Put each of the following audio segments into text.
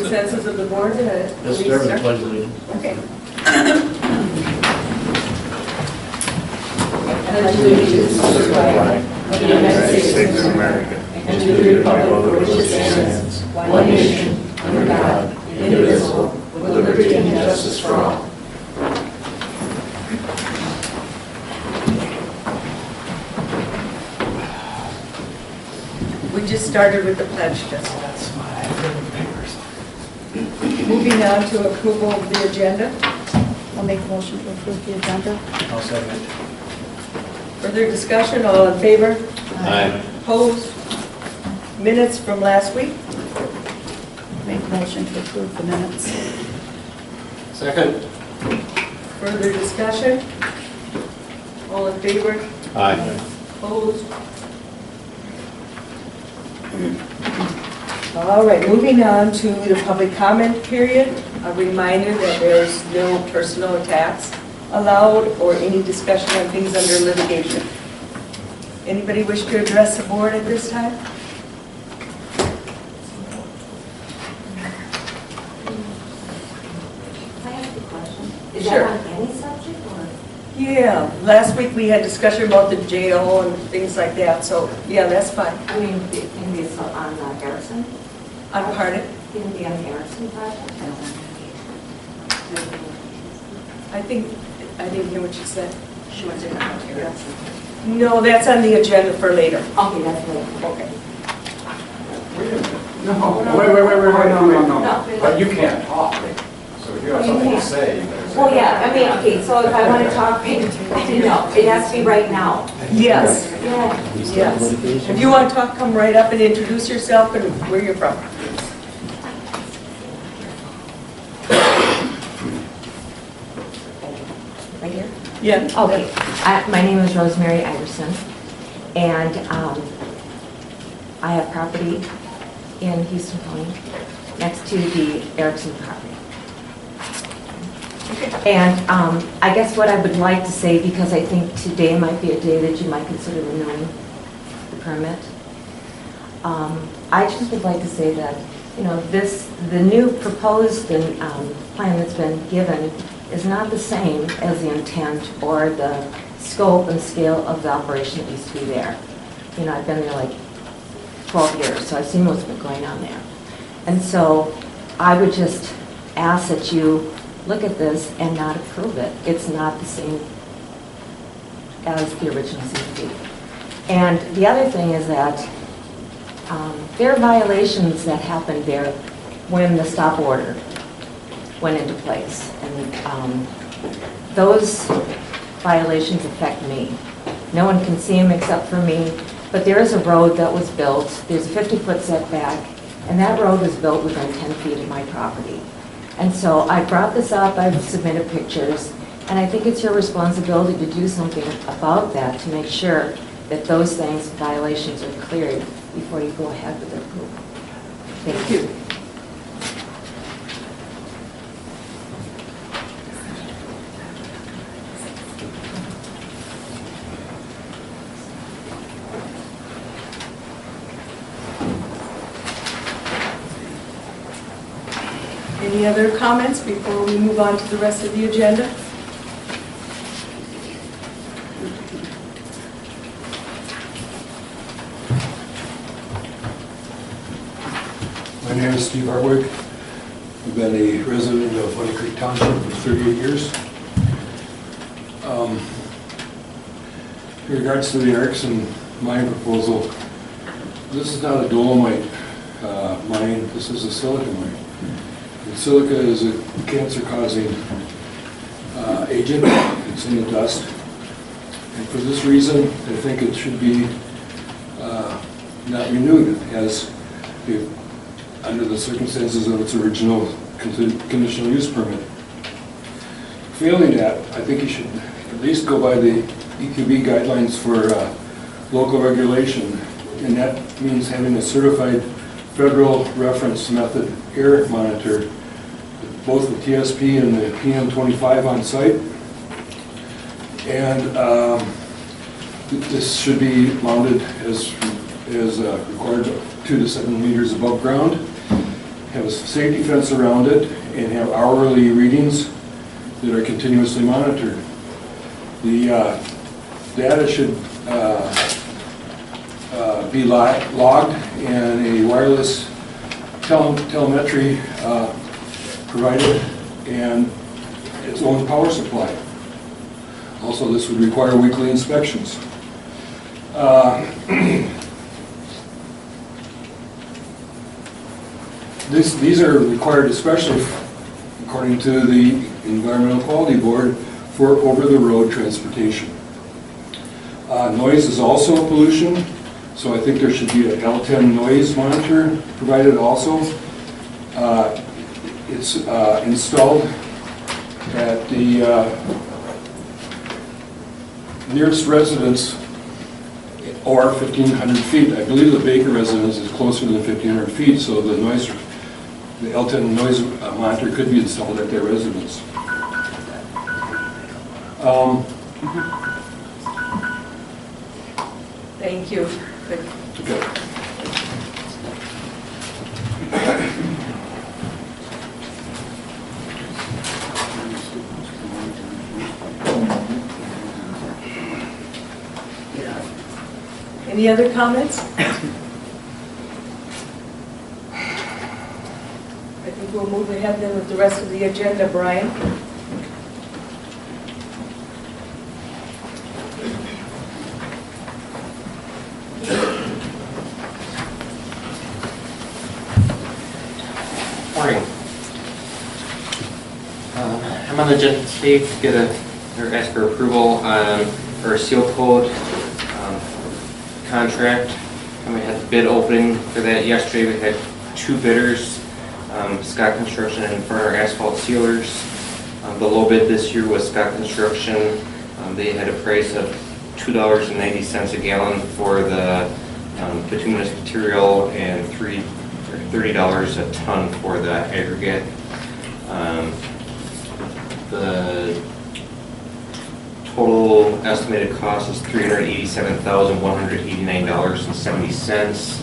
consensus of the board? Let's start with the pledge of allegiance. Okay. pledge allegiance to the flag of the United States of America and to the republic for which it stands, one nation, under God, indivisible, with liberty and justice for all. We just started with the pledge, Jessica. Moving on to approval of the agenda. I'll make a motion to approve the agenda. I'll second. Further discussion, all in favor? Aye. Opposed? Minutes from last week? Make a motion to approve the minutes. Second. Further discussion? All in favor? Aye. Opposed? All right, moving on to the public comment period. A reminder that there's no personal attacks allowed or any discussion on things under litigation. Anybody wish to address the board at this time? Can I ask a question? Is Sure. that on any subject or? Yeah, last week we had discussion about the jail and things like that, so yeah, that's fine. I mean, it can be on Harrison? I'm pardon? Can it be on the Harrison project? I didn't hear what you said. She wants it on Harrison. No, that's on the agenda for later. Okay, that's right. Okay. No, wait, no. No. But you can't talk, so if you have something to say, you better say. Well, yeah, I mean, okay, so if I want to talk, no, it has to be right now. Yes, Yeah. yes. If you want to talk, come right up and introduce yourself and where you're from. Right here? Yeah. Okay, my name is Rosemary Iverson, and I have property in Houston County next to the Erickson property. And I guess what I would like to say, because I think today might be a day that you might consider renewing the permit, I just would like to say that, you know, the new proposed plan that's been given is not the same as the intent or the scope and scale of the operation that used to be there. You know, I've been there like 12 years, so I've seen what's been going on there. And so I would just ask that you look at this and not approve it. It's not the same as the original CUP. And the other thing is that there are violations that happened there when the stop order went into place. And those violations affect me. No one can see them except for me, but there is a road that was built. There's a 50-foot setback, and that road was built within 10 feet of my property. And so I brought this up, I've submitted pictures, and I think it's your responsibility to do something about that to make sure that those things, violations are cleared before you go ahead with the approval. Thank you. Any other comments before we move on to the rest of the agenda? My name is Steve Hartwig. I've been a resident of Honey Creek Township for 38 years. In regards to the Erickson mine proposal, this is not a dolomite mine, this is a silica mine. And silica is a cancer-causing agent. It's in the dust. And for this reason, I think it should be not renewed as under the circumstances of its original conditional use permit. Failing that, I think you should at least go by the EQB guidelines for local regulation, and that means having a certified federal reference method air monitor, both the TSP and the PM25 on site. And this should be mounted as required 2 to 7 meters above ground. have a safety fence around it, and have hourly readings that are continuously monitored. The data should be logged, and a wireless telemetry provided, and its own power supply. Also, this would require weekly inspections. These are required especially, according to the Environmental Quality Board, for over-the-road transportation. Noise is also a pollution, so I think there should be a L10 noise monitor provided also. It's installed at the nearest residence, or 1,500 feet. I believe the Baker residence is closer than 1,500 feet, so the L10 noise monitor could be installed at their residence. Thank you. Good. Okay. Any other comments? I think we'll move ahead then with the rest of the agenda, Brian. Morning. I'm on the agenda today to get or ask for approval for a seal coat contract. And we had the bid opening for that yesterday. We had 2 bidders, Scott Construction and Furner Asphalt Sealers. The low bid this year was Scott Construction. They had a price of $2.90 a gallon for the bituminous material and $30 a ton for the aggregate. The total estimated cost is $387,189.70,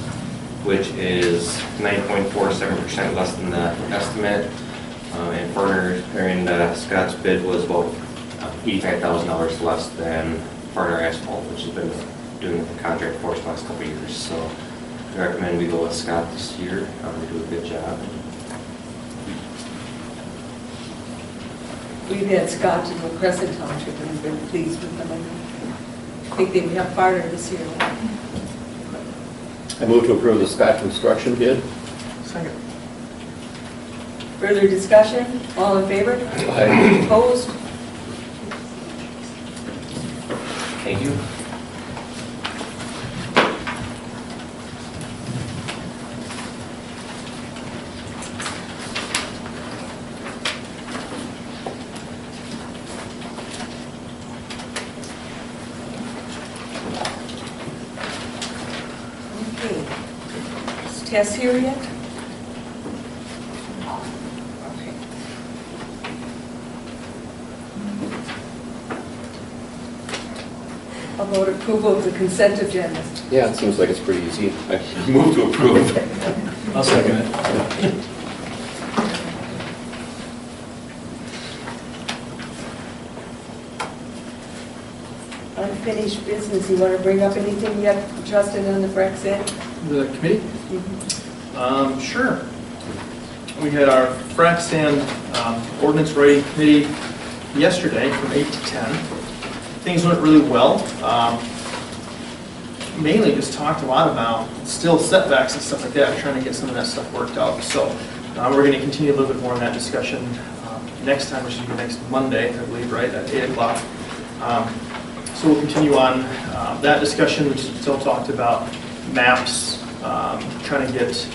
which is 9.47% less than the estimate. And Scott's bid was about $85,000 less than Furner Asphalt, which has been doing the contract for us the last couple of years. So I recommend we go with Scott this year. They do a good job. We've had Scott in the Crescent Township and we've been pleased with them. I think they have farther this year. I move to approve the Scott Construction bid. Second. Further discussion? All in favor? Aye. Opposed? Thank you. Okay. Is Tess here yet? Okay. About approval of the consent agenda. Yeah, it seems like it's pretty easy. I move to approve. I'll second it. Unfinished business, you want to bring up anything yet, Justin, on the Brexit? The committee? Sure. We had our frac sand ordinance writing committee yesterday from 8 to 10. Things went really well. Mainly just talked a lot about still setbacks and stuff like that, trying to get some of that stuff worked out. So we're going to continue a little bit more on that discussion next time, which is next Monday, I believe, right, at 8 o'clock. So we'll continue on that discussion. We still talked about maps, trying to get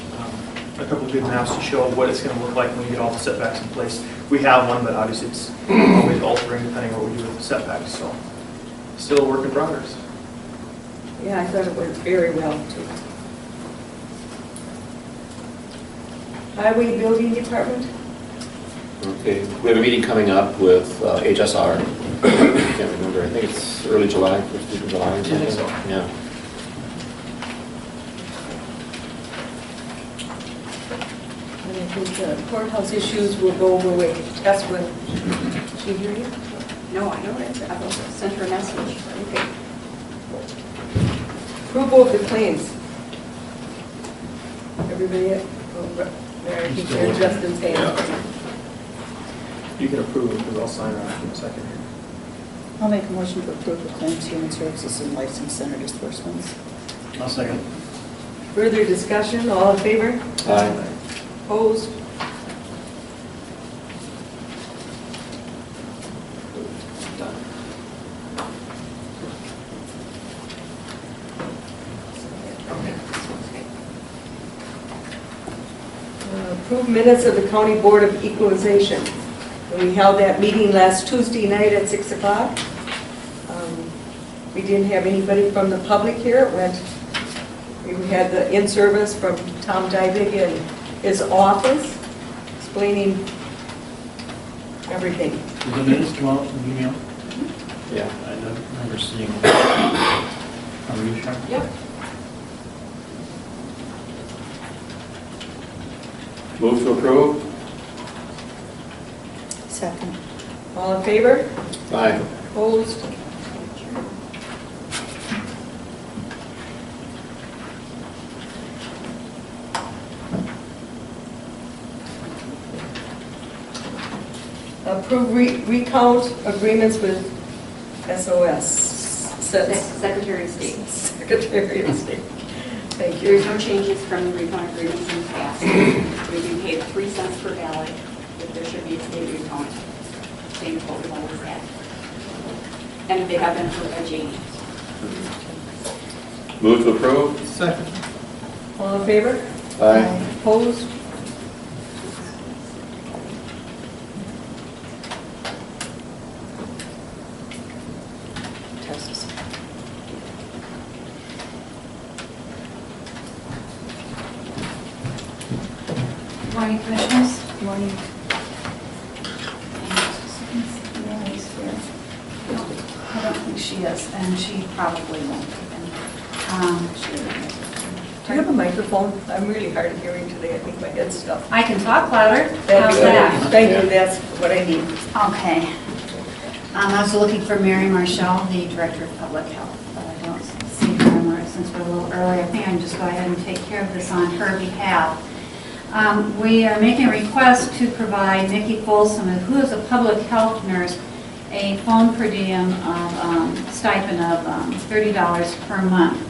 a couple of good maps to show what it's going to look like when we get all the setbacks in place. We have one, but obviously it's always altering depending on what we do with the setbacks. So still a work in progress. Yeah, I thought it went very well, too. Highway Building Department? Okay, we have a meeting coming up with HSR. I can't remember, I think it's early July, first week of July or something. I think so. Yeah. And I think the courthouse issues will go over with Tess when she hear you. No, I don't. I will send her a message. Okay. Approval of the claims. Everybody, Mary, keep your Justin's hand. You can approve it, because I'll sign it in a second here. I'll make a motion to approve the claims, human services, and license center disbursements. I'll second. Further discussion, all in favor? Aye. Opposed? Done. Approved minutes of the County Board of Equalization. We held that meeting last Tuesday night at 6 o'clock. We didn't have anybody from the public here. We had the in-service from Tom Dybig in his office explaining everything. Did the minutes come out in email? Yeah. I don't remember seeing them. Are you sure? Yep. Move to approve? Second. All in favor? Aye. Opposed? Approve recount agreements with SOS. Secretary of State. Secretary of State. Thank There is you. no changes from the recount agreements in the past. We've been paid 3 cents per ballot, but there should be a state recount, same as what we've always had. And they have been approved by Jamie. Move to approve? Second. All in favor? Aye. Opposed? Test. Morning, Commissioners. Morning. I don't think she is, and she probably won't. Do you have a microphone? I'm really hard of hearing today. I think my head's stuck. I can talk louder. That'd How's be good. that? Thank you, that's what I need. Okay. I was looking for Mary Marshall, the Director of Public Health, but I don't see her anywhere since we're a little early. I think I can just go ahead and take care of this on her behalf. We are making a request to provide Nikki Folsom, who is a public health nurse, a phone per diem of stipend of $30 per month.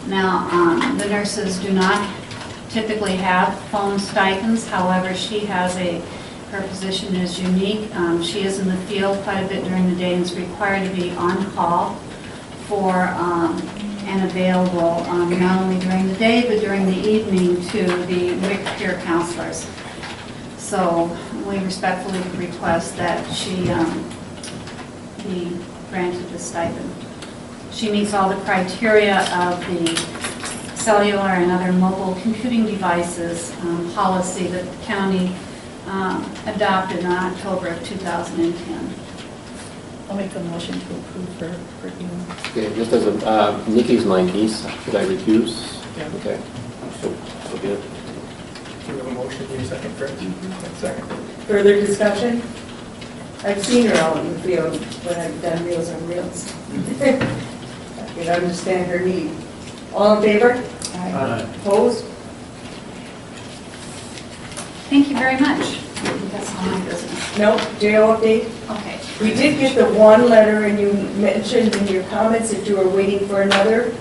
Now, the nurses do not typically have phone stipends. However, she has her position is unique. She is in the field quite a bit during the day and is required to be on call for and available not only during the day but during the evening to the WIC peer counselors. So we respectfully request that she be granted the stipend. She meets all the criteria of the cellular and other mobile computing devices policy that the county adopted in October of 2010. I'll make a motion to approve her per diem. Okay, just as a, Nikki's my niece, should I recuse? Yeah. Okay. So be it. Do we have a motion? Give me a second, Chris. Second. Further discussion? I've seen her out in the field when I've done Meals on Wheels. I can understand her need. All in favor? Aye. Opposed? Thank you very much. That's all my business. No, jail update? Okay. We did get the one letter, and you mentioned in your comments that you were waiting for another.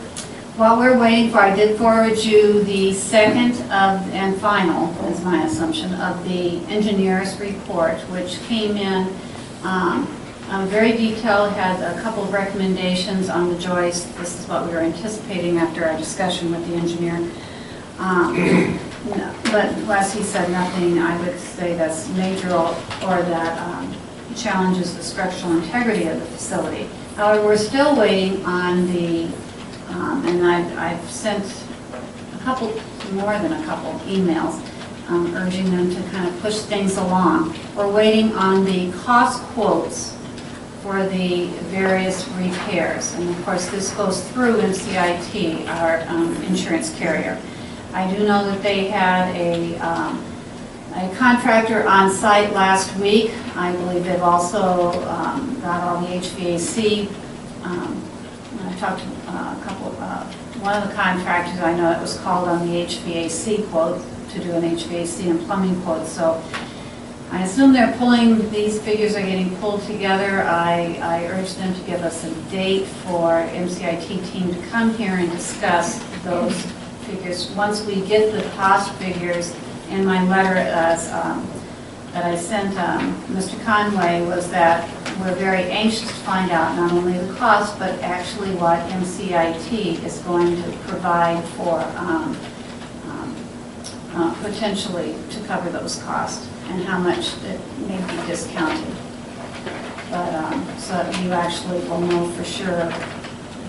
While we're waiting for, I did forward you the second of, and final, is my assumption, of the engineer's report, which came in very detailed, had a couple of recommendations on the joist. This is what we were anticipating after our discussion with the engineer. But as he said, nothing I would say that's major or that challenges the structural integrity of the facility. However, we're still waiting on the, and I've sent a couple, more than a couple emails urging them to kind of push things along. We're waiting on the cost quotes for the various repairs. And of course, this goes through NCIT, our insurance carrier. I do know that they had a contractor on site last week. I believe they've also got all the HVAC. I talked to one of the contractors, I know it was called on the HVAC quote to do an HVAC and plumbing quote. So I assume they're pulling, these figures are getting pulled together. I urge them to give us a date for MCIT team to come here and discuss those figures. Once we get the cost figures, in my letter that I sent Mr. Conway was that we're very anxious to find out not only the cost, but actually what MCIT is going to provide for potentially to cover those costs and how much it may be discounted. But so that you actually will know for sure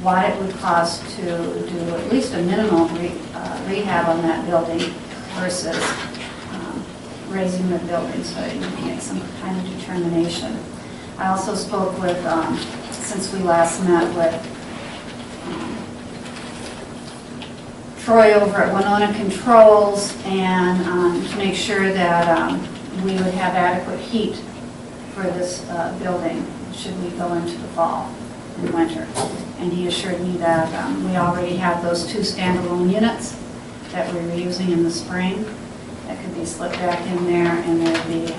what it would cost to do at least a minimum rehab on that building versus raising the building, so you can make some kind of determination. I also spoke with, since we last met, with Troy over at Winona Controls, and to make sure that we would have adequate heat for this building should we go into the fall and winter. And he assured me that we already have those 2 standalone units that we were using in the spring that could be slipped back in there, and there'd be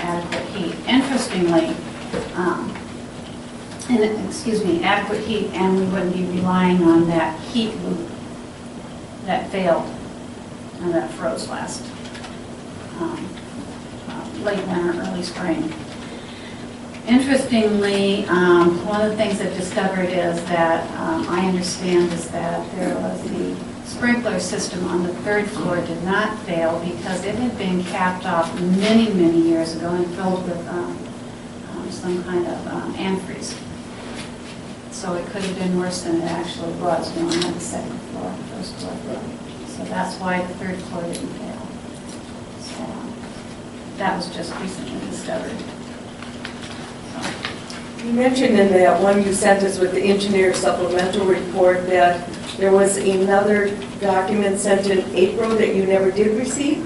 adequate heat. Interestingly, adequate heat, and we wouldn't be relying on that heat loop that failed and that froze last late winter, early spring. Interestingly, one of the things I've discovered is that I understand is that there was the sprinkler system on the 3rd floor did not fail because it had been capped off many, many years ago and filled with some kind of antifreeze. So it could have been worse than it actually was going on the 2nd floor, 1st floor. So that's why the 3rd floor didn't fail. So that was just recently discovered. You mentioned in that one you sent us with the engineer supplemental report that there was another document sent in April that you never did receive?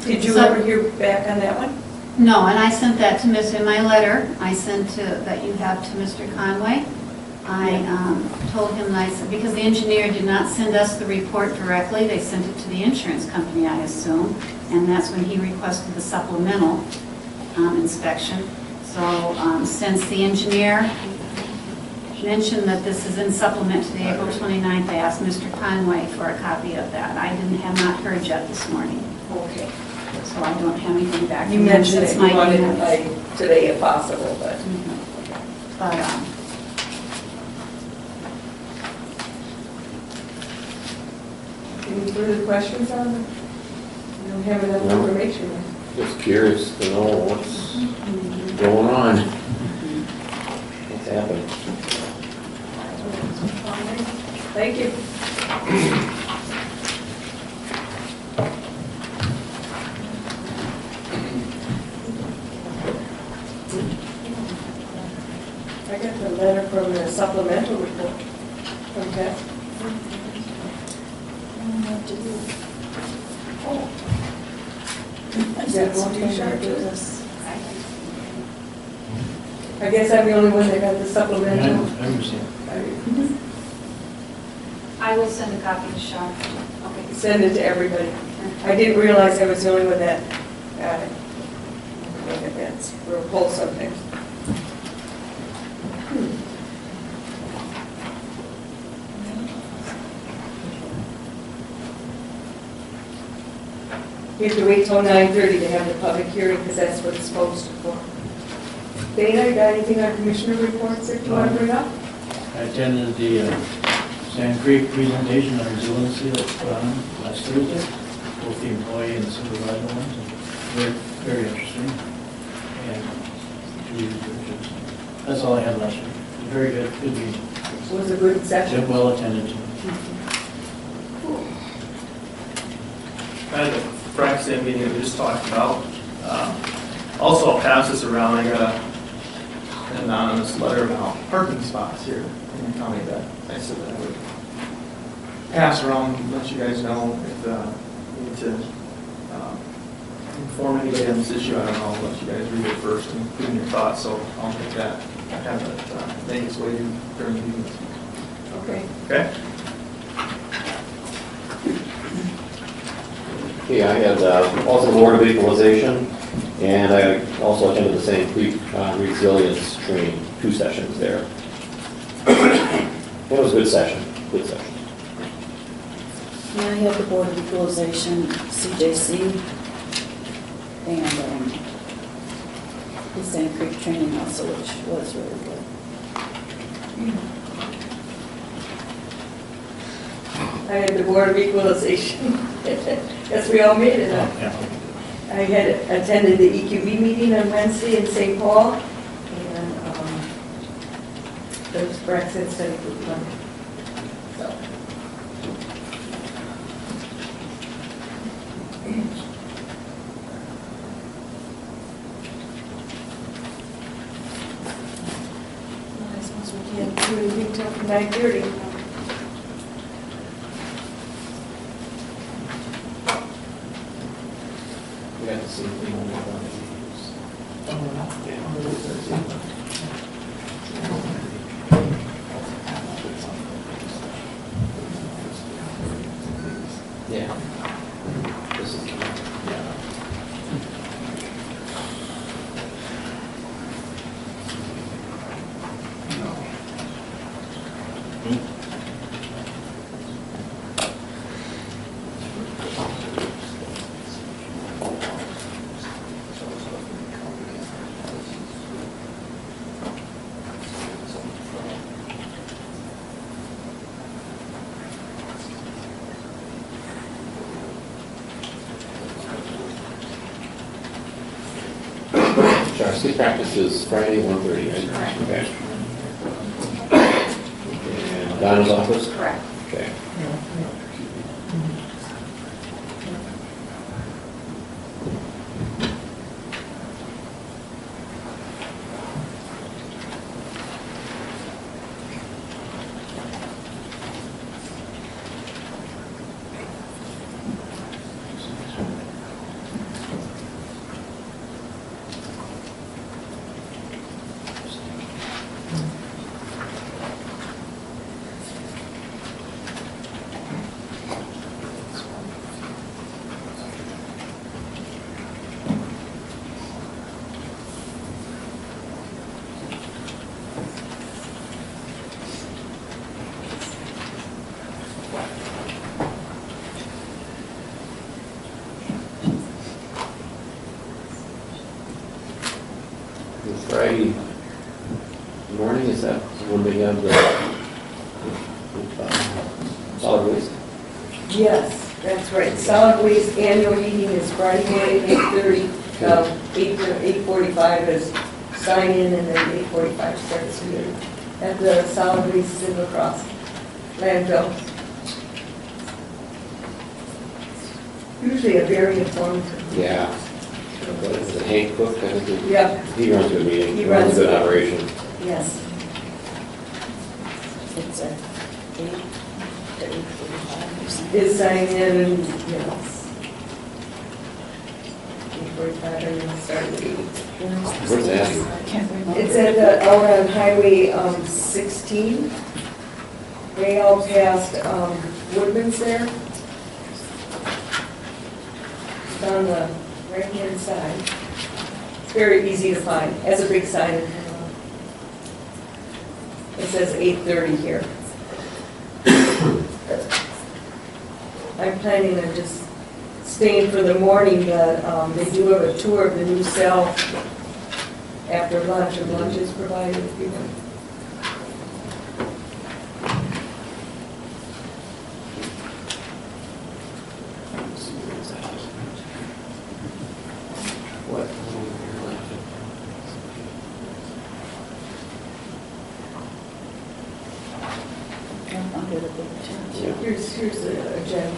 Did you ever hear back on that one? No, and I sent that to in my letter, I sent that you have to Mr. Conway. I told him, because the engineer did not send us the report directly, they sent it to the insurance company, I assume, and that's when he requested the supplemental inspection. So since the engineer mentioned that this is in supplement to the April 29th, I asked Mr. Conway for a copy of that. I have not heard yet this morning. Okay. So I don't have anything back. You mentioned that you wanted it by today if possible, but... But any further questions on it? You don't have enough No. information. Just curious to know what's going on. What's happening? Thank you. I got the letter from the supplemental report from Beth. Oh. I guess I'm the only one that got the supplemental. I understand. I will send a copy to Sean. Okay, send it to everybody. I didn't realize I was the only one that got it. Okay, that's real cool sometimes. You have to wait till 9:30 to have the public hearing because that's what it's posted for. Dana, you got anything on commissioner reports that you want to bring up? I attended the Sand Creek presentation on resiliency that was put on last Thursday, both the employee and the supervisor ones. Very, very interesting. And two researchers. That's all I had last week. Very good, good meeting. It was a good session. Well attended to. Kind of the Frank same meeting that we just talked about. Also, I'll pass this around. I got an anonymous letter about parking spots here in the county that I said that I would pass around, let you guys know if we need to inform anybody on this issue, I don't know, I'll let you guys read it first and put in your thoughts, so I'll make that, have it, make its way during the meeting this week. Okay. Okay? Okay, I had also Board of Equalization, and I also attended the Sand Creek Resilience Training, 2 sessions there. It was a good session, good session. Yeah, I had the Board of Equalization, CJC, and the Sand Creek training also, which was really good. I had the Board of Equalization. Yes, we all made it, huh? Yeah. I had attended the EQB meeting on Wednesday in St. Paul, and those Brexit said it was fun. So. Well, I suppose we can't do anything till 9:30. We got the same thing on Yeah. This is, yeah. Our sleep practice is Friday, 1:30, right? Okay. And Donna's office? Correct. Okay. Friday morning, is that when we have the solid waste? Yes, that's right. Solid Waste annual meeting is Friday morning, 8:30. 8 to 8:45 is sign in, and then 8:45 starts meeting at the Solid Waste in La Crosse landfill. Usually a very informative. Yeah. Is it Hank Cook? I think Yeah, he runs a good meeting. He runs a good it. operation. yes. It's at 8 to 8:45 or something. Is sign in, and, you know, 8:45, and then start at 8. Where's that? I can't remember. It's at the, out on Highway 16, way out past Woodman's there. It's on the right-hand side. It's very easy to find, has a big sign. It says 8:30 here. I'm planning on just staying for the morning, but they do have a tour of the new cell after lunch, and lunch is provided if you want. What? I'll get a big change. Here's the agenda.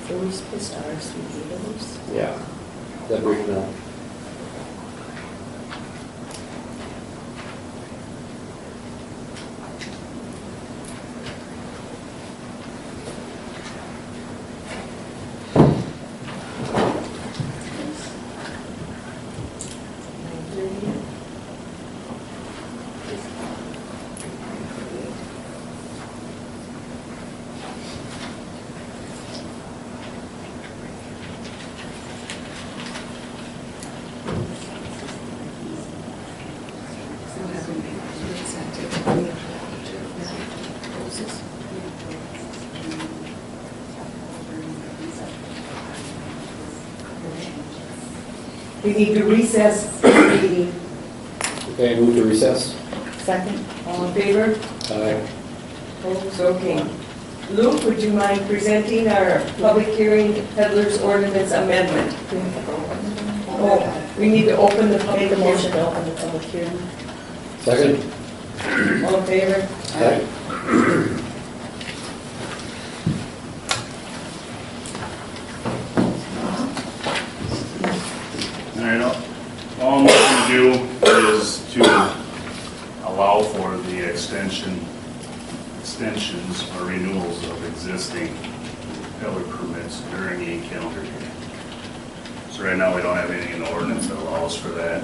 So we're supposed to RSVP those? Yeah. That brief now. We need to recess the meeting. Okay, move to recess. Second? All in favor? Aye. Opposed? Okay. Luke, would you mind presenting our public hearing peddlers ordinance amendment? Oh, we need to open the public Make a motion hearing. to open the public hearing. Second. All in favor? Aye. All right, all I'm looking to do is to allow for the extensions or renewals of existing peddler permits during a calendar year. So right now, we don't have anything in the ordinance that allows for that,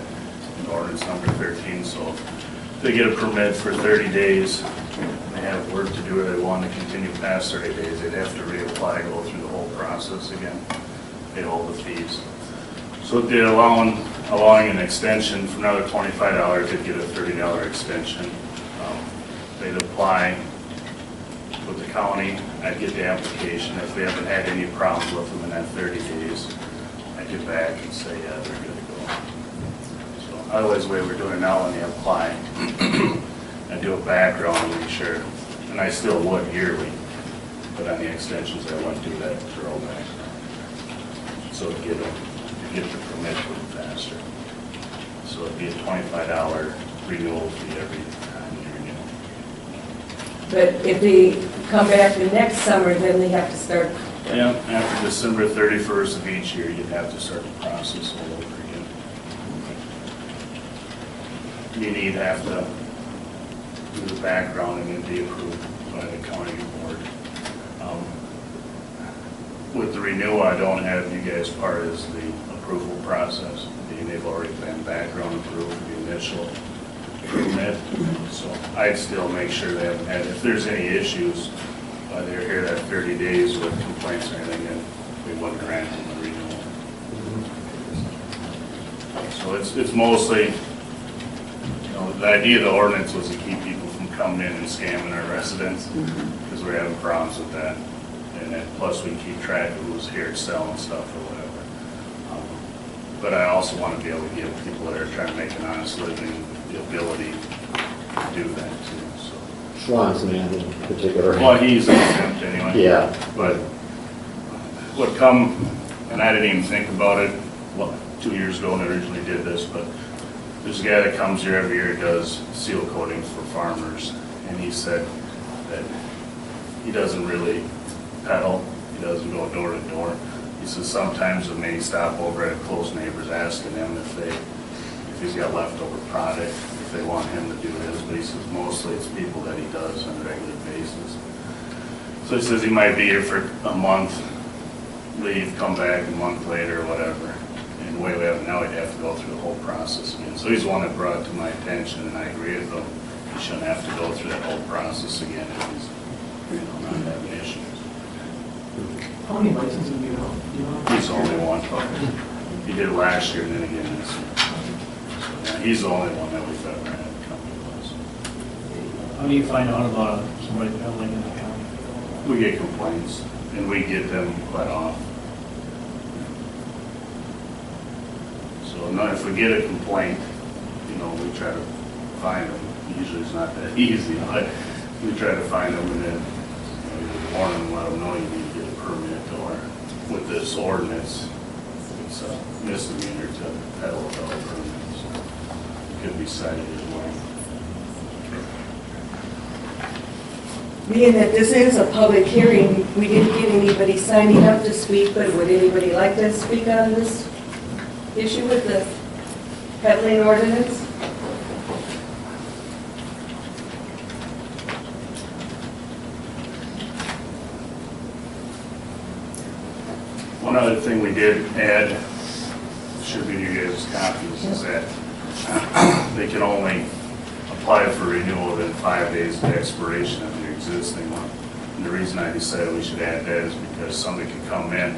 in ordinance number 13, so if they get a permit for 30 days, and they have work to do, or they want to continue past 30 days, they'd have to reapply, go through the whole process again, pay all the fees. So they're allowing an extension for another $25, they'd get a $30 extension. They'd apply with the county, I'd get the application. If we haven't had any problems with them in that 30 days, I'd get back and say, yeah, they're good to go. So otherwise, the way we're doing it now, when they apply, I do a background and make sure, and I still would yearly, but on the extensions, I wouldn't do that thorough background. So to get the permit a little faster. So it'd be a $25 renewal fee every time you renew. But if they come back the next summer, then they have to start. Yeah, after December 31st of each year, you'd have to start the process all over again. You'd have to do the background and then be approved by the county board. With the renewal, I don't have you guys part as the approval process. They've already been background approved, the initial permit. So I'd still make sure they haven't had, if there's any issues, they're here that 30 days with complaints or anything, then we wouldn't grant them a renewal. So it's mostly, the idea of the ordinance was to keep people from coming in and scamming our residents, because we're having problems with that. And then plus we keep track of who's here selling stuff or whatever. But I also want to be able to give people that are trying to make an honest living the ability to do that too, so. Schwann's man in particular. Well, he's exempt anyway. Yeah. But what come, and I didn't even think about it, 2 years ago when I originally did this, but there's a guy that comes here every year, does seal coatings for farmers, and he said that he doesn't really peddle, he doesn't go door to door. He says sometimes when they stop over at close neighbors asking him if he's got leftover product, if they want him to do his, but he says mostly it's people that he does on a regular basis. So he says he might be here for a month, leave, come back a month later or whatever. And the way we have it now, he'd have to go through the whole process again. So he's the one that brought it to my attention, and I agree with him. He shouldn't have to go through that whole process again if he's not having issues. How many licenses do you have? He's the only one. He did last year and then again this year. So, yeah, he's the only one that we've ever had come to us. How do you find out about somebody peddling in the county? We get complaints, and we get them quite often. So now if we get a complaint, we try to find them. Usually it's not that easy, but we try to find them and then either warn them, let them know you need to get a permit, or with this ordinance, it's a misdemeanor to peddle without a permit, so it could be cited as well. Being that this is a public hearing, we didn't get anybody signing up to speak, but would anybody like to speak on this issue with the peddling ordinance? One other thing we did add, should be in your guys' copies, is that they can only apply for renewal within 5 days of the expiration of the existing one. And the reason I decided we should add that is because somebody could come in,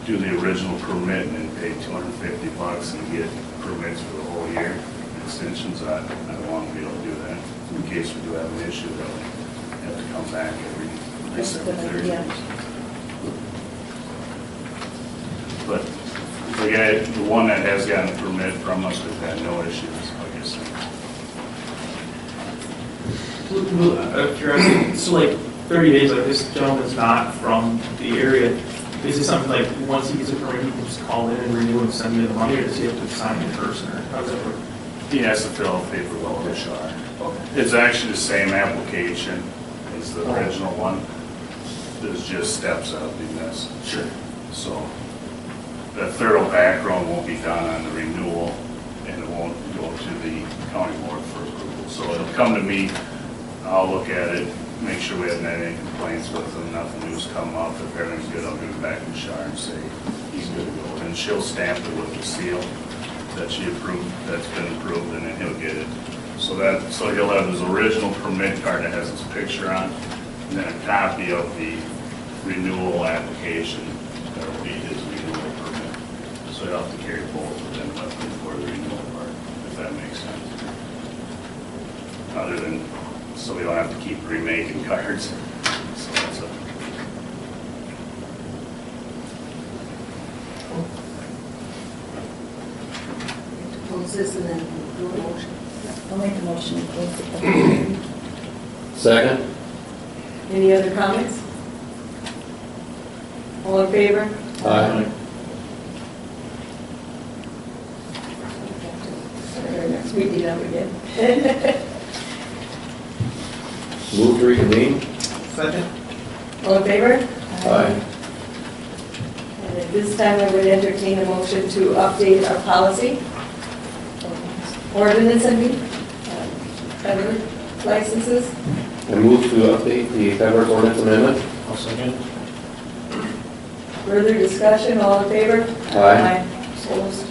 do the original permit, and then pay $250 and get permits for the whole year. Extensions, I don't want to be able to do that. In case we do have an issue, they'll have to come back every 30 days. But if the guy, the one that has gotten a permit from us has had no issues, like I said. Curiosity, so like 30 days, like this gentleman's not from the area, is it something like, once he gets a permit, he can just call in and renew and send me the money, or does he have to sign in person, or how does that work? He has to fill out paperwork with Shar. Okay. It's actually the same application as the original one. There's just steps up in this. Sure. So the thorough background won't be done on the renewal, and it won't go to the county board for approval. So it'll come to me, I'll look at it, make sure we haven't had any complaints with them, nothing new's come up. If everything's good, I'll give it back to Shar and say he's good to go. And she'll stamp it with the seal that she approved, that's been approved, and then he'll get it. So he'll have his original permit card that has his picture on, and then a copy of the renewal application that will be his renewal permit. So he'll have to carry both of them with him for the renewal part, if that makes sense. Other than, so we don't have to keep remaking cards. So that's a, Close this and then do a motion. I'll make a motion to close the public hearing. Second? Any other comments? All in favor? Aye. Our next meeting up again. Move to reconvene? Second? All in favor? Aye. And at this time, I would entertain a motion to update our policy. Ordinance, I mean, federal licenses. I move to update the Federal Ordinance Amendment. I'll second. Further discussion, all in favor? Aye. Opposed?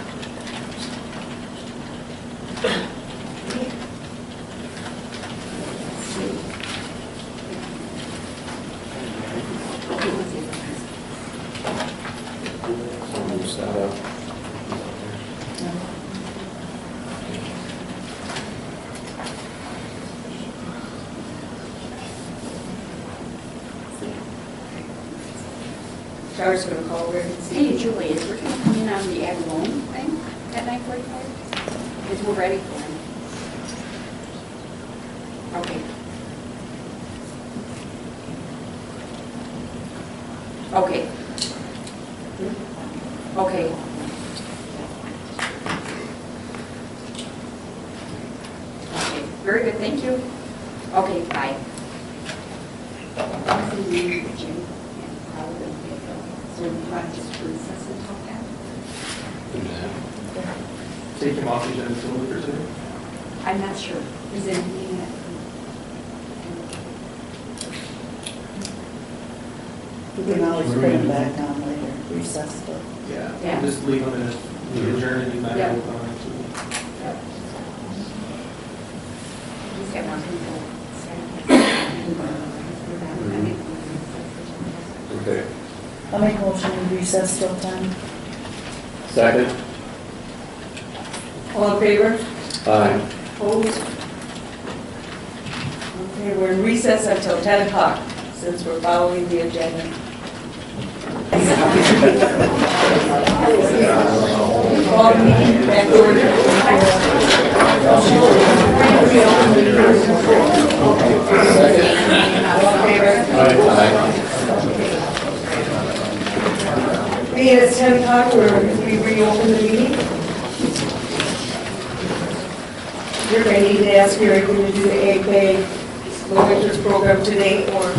Char's going to call Rick and see. Hey, Julie, is Rick gonna come in on the ag loan thing at 9:45? Is we're ready for him? Okay. Okay. Okay. Okay, very good, thank you. Okay, bye. So you want to just recess and talk that? Take him off the agenda until later today? I'm not sure. Is there anything that? We can always put them back on later, recess it. Yeah. Yeah. Just leave him in the adjourn and he's not Yeah. able to come in. He's got more people. Okay. I'll make a motion to recess till 10. Second? All in favor? Aye. Opposed? Okay, we're in recess until 10 o'clock, since we're following the agenda. Call meeting back to order. All in favor? Aye. Being it's 10 o'clock, we reopen the meeting. You're going to need to ask Gary, are you going to do the egg bag low interest program today, or?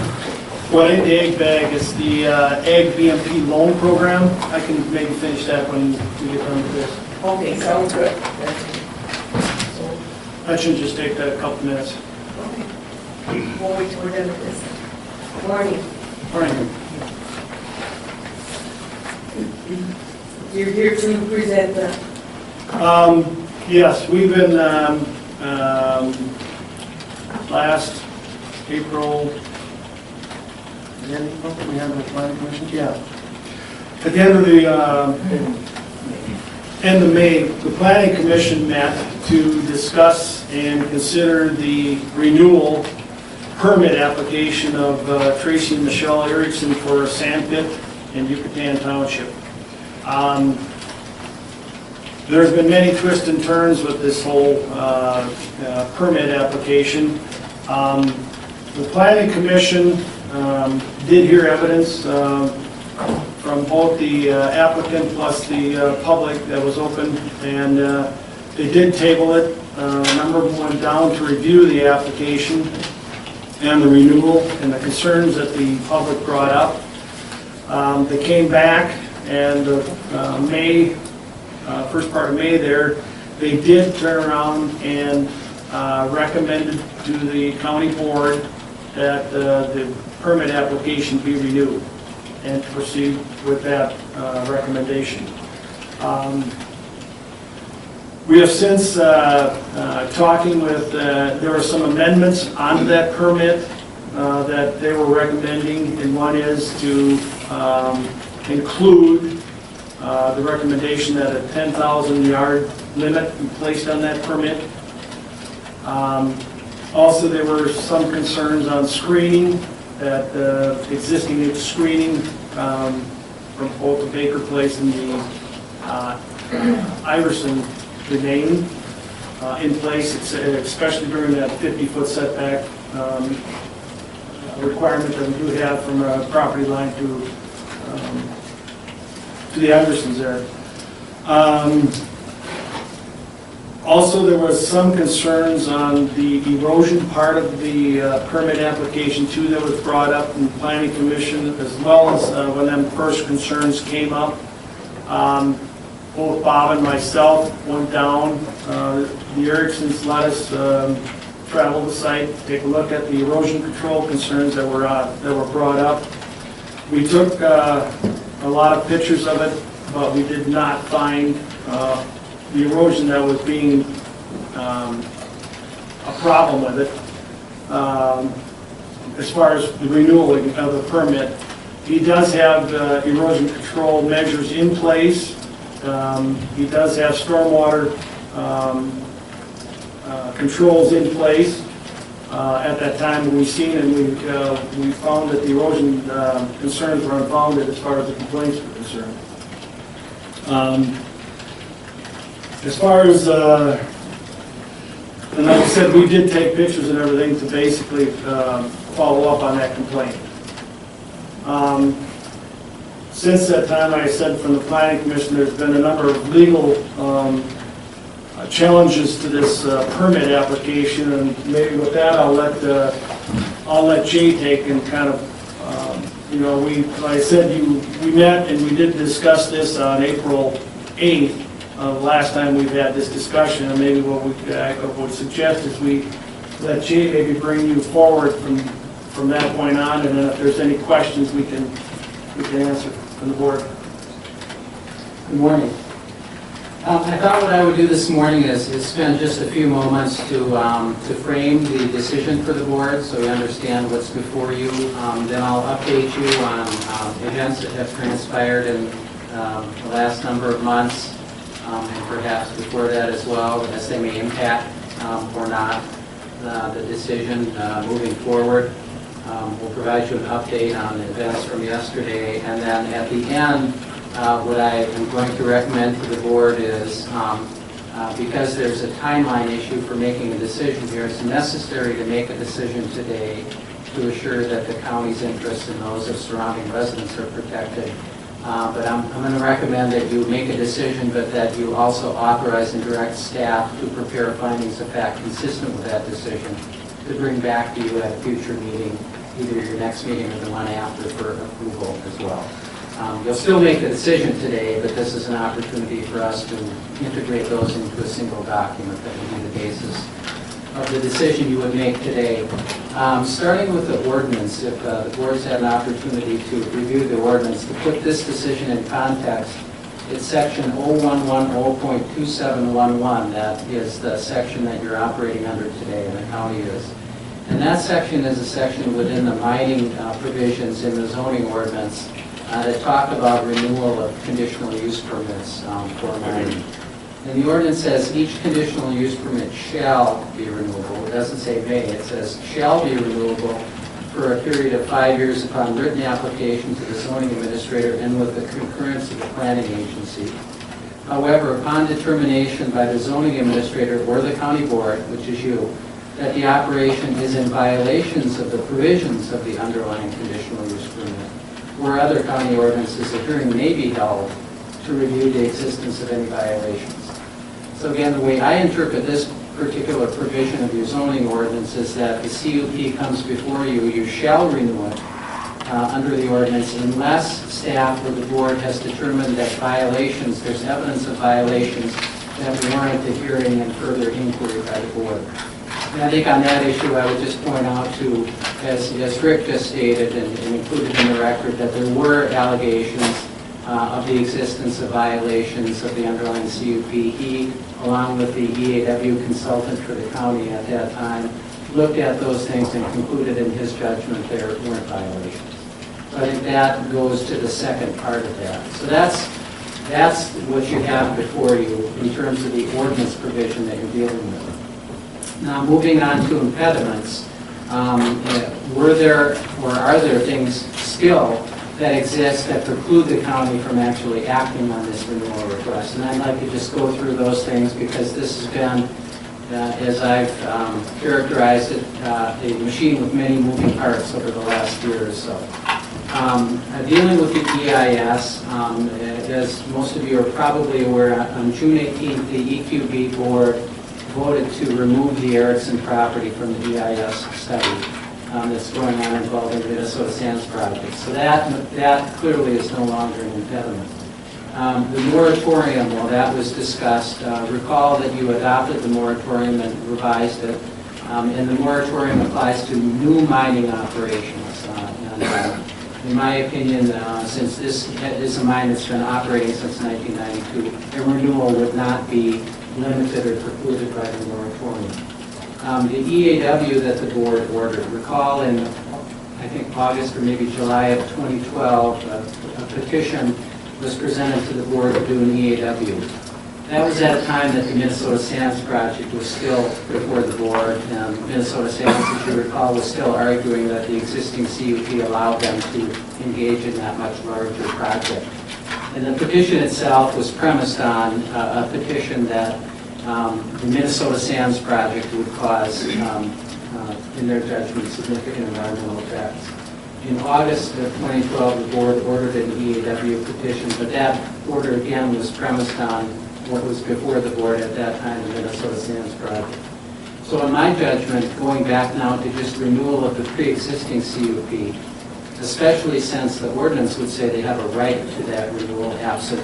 What in the egg bag is the Ag BMP loan program. I can maybe finish that when we get done with this. Okay, sounds good. That should just take a couple minutes. Okay. We'll wait till we're done with this. Morning. All right. You're here to present the, Yes, we've been, last April, we had the planning commission, yeah. At the end of the, end of May, the planning commission met to discuss and consider the renewal permit application of Tracy and Michelle Erickson for a sand pit in Yucatan Township. There's been many twists and turns with this whole permit application. The Planning Commission did hear evidence from both the applicant plus the public that was open, and they did table it. A number of them went down to review the application and the renewal and the concerns that the public brought up. They came back, and first part of May there, they did turn around and recommended to the county board that the permit application be renewed and to proceed with that recommendation. We have since, talking with, there were some amendments onto that permit that they were recommending, and one is to include the recommendation that a 10,000 yard limit be placed on that permit. Also, there were some concerns on screening, that existing screening from both the Baker Place and the Iverson remain in place, especially during that 50-foot setback requirement that we do have from a property line to the Iversons there. Also, there was some concerns on the erosion part of the permit application too that was brought up in the Planning Commission, as well as when them first concerns came up. Both Bob and myself went down. The Ericksons let us travel the site, take a look at the erosion control concerns that were brought up. We took a lot of pictures of it, but we did not find the erosion that was being a problem with it. As far as the renewal of the permit, he does have erosion control measures in place. He does have stormwater controls in place. At that time when we seen it, we found that the erosion concerns were unfounded as far as the complaints were concerned. As far as, and like I said, we did take pictures and everything to basically follow up on that complaint. Since that time, like I said, from the Planning Commission, there's been a number of legal challenges to this permit application, and maybe with that, I'll let Jay take and kind of, like I said, we met and we did discuss this on April 8th. Last time we've had this discussion, and maybe what I would suggest is we let Jay maybe bring you forward from that point on, and then if there's any questions, we can answer from the board. Good morning. I thought what I would do this morning is spend just a few moments to frame the decision for the board so we understand what's before you. Then I'll update you on events that have transpired in the last number of months, and perhaps before that as well, as they may impact or not the decision moving forward. We'll provide you an update on the events from yesterday, and then at the end, what I am going to recommend to the board is, because there's a timeline issue for making a decision here, it's necessary to make a decision today to assure that the county's interests and those of surrounding residents are protected. But I'm going to recommend that you make a decision, but that you also authorize and direct staff to prepare findings of fact consistent with that decision to bring back to you at a future meeting, either your next meeting or the one after, for approval as well. You'll still make the decision today, but this is an opportunity for us to integrate those into a single document that will be the basis of the decision you would make today. Starting with the ordinance, if the board's had an opportunity to review the ordinance, to put this decision in context, it's section 0110.2711. That is the section that you're operating under today, and the county is. And that section is a section within the mining provisions in the zoning ordinance that talk about renewal of conditional use permits for mining. And the ordinance says each conditional use permit shall be renewable. It doesn't say may, it says shall be renewable for a period of 5 years upon written application to the zoning administrator and with the concurrence of the planning agency. However, upon determination by the zoning administrator or the county board, which is you, that the operation is in violations of the provisions of the underlying conditional use permit, or other county ordinances, a hearing may be held to review the existence of any violations. So again, the way I interpret this particular provision of your zoning ordinance is that the CUP comes before you, you shall renew it under the ordinance unless staff or the board has determined that violations, there's evidence of violations that warrant the hearing and further inquiry by the board. And I think on that issue, I would just point out to, as Rick just stated and included in the record, that there were allegations of the existence of violations of the underlying CUP. He, along with the EAW consultant for the county at that time, looked at those things and concluded in his judgment there weren't violations. So I think that goes to the second part of that. So that's what you have before you in terms of the ordinance provision that you're dealing with. Now, moving on to impediments, were there or are there things still that exist that preclude the county from actually acting on this renewal request? And I'd like to just go through those things because this has been, as I've characterized it, a machine with many moving parts over the last year or so. Dealing with the EIS, as most of you are probably aware, on June 18th, the EQB board voted to remove the Erickson property from the EIS study that's going on involving the Minnesota Sands project. So that clearly is no longer an impediment. The moratorium, well, that was discussed. Recall that you adopted the moratorium and revised it. And the moratorium applies to new mining operations. In my opinion, since this is a mine that's been operating since 1992, a renewal would not be limited or precluded by the moratorium. The EAW that the board ordered, recall in, I think, August or maybe July of 2012, a petition was presented to the board to do an EAW. That was at a time that the Minnesota Sands project was still before the board, and Minnesota Sands, as you recall, was still arguing that the existing CUP allowed them to engage in that much larger project. And the petition itself was premised on a petition that the Minnesota Sands project would cause, in their judgment, significant environmental effects. In August of 2012, the board ordered an EAW petition, but that order again was premised on what was before the board at that time, the Minnesota Sands project. So in my judgment, going back now to just renewal of the pre-existing CUP, especially since the ordinance would say they have a right to that renewal absent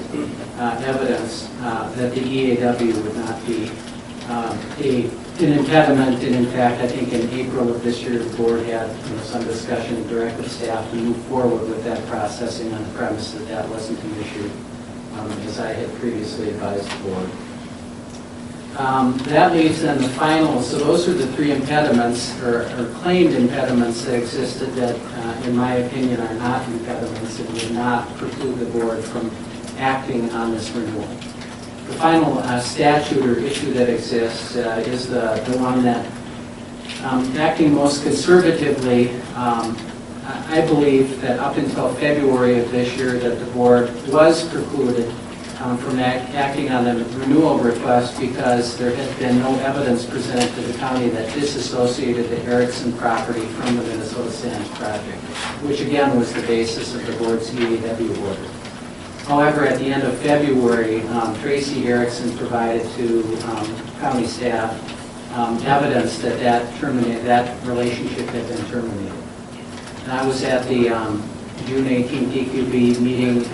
evidence that the EAW would not be an impediment. And in fact, I think in April of this year, the board had some discussion and directed staff to move forward with that processing on the premise that that wasn't an issue, as I had previously advised the board. That leaves then the final, so those are the three impediments, or claimed impediments that existed that, in my opinion, are not impediments and would not preclude the board from acting on this renewal. The final statute or issue that exists is the one that, acting most conservatively, I believe that up until February of this year that the board was precluded from acting on the renewal request because there had been no evidence presented to the county that disassociated the Erickson property from the Minnesota Sands project, which again was the basis of the board's EAW order. However, at the end of February, Tracy Erickson provided to county staff evidence that that relationship had been terminated. And I was at the June 18th EQB meeting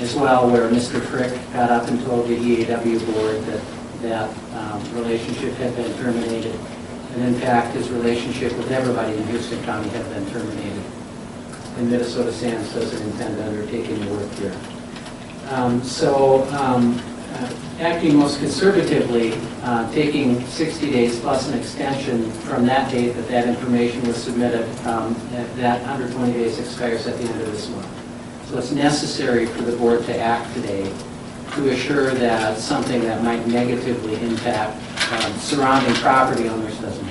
as well, where Mr. Frick got up and told the EAW board that relationship had been terminated. And in fact, his relationship with everybody in Houston County had been terminated. And Minnesota Sands doesn't intend to undertake any work here. Acting most conservatively, taking 60 days plus an extension from that date that that information was submitted, that 120 days expires at the end of this month. So it's necessary for the board to act today to assure that something that might negatively impact surrounding property owners doesn't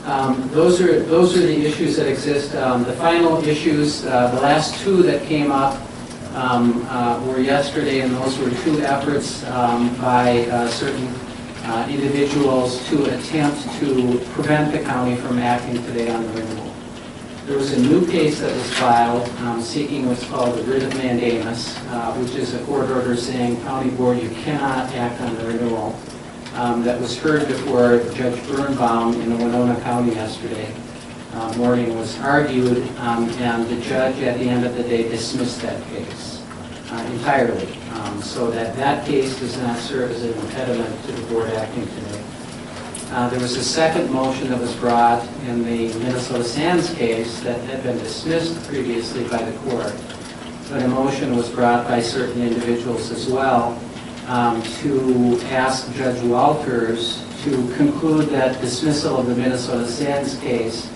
happen. Those are the issues that exist. The final issues, the last two that came up were yesterday, and those were two efforts by certain individuals to attempt to prevent the county from acting today on the renewal. There was a new case that was filed seeking what's called the writ of mandamus, which is a court order saying, County Board, you cannot act on the renewal. That was heard before Judge Birnbaum in Winona County yesterday morning, was argued, and the judge at the end of the day dismissed that case entirely, so that case does not serve as an impediment to the board acting today. There was a second motion that was brought in the Minnesota Sands case that had been dismissed previously by the court, but a motion was brought by certain individuals as well to ask Judge Walters to conclude that dismissal of the Minnesota Sands case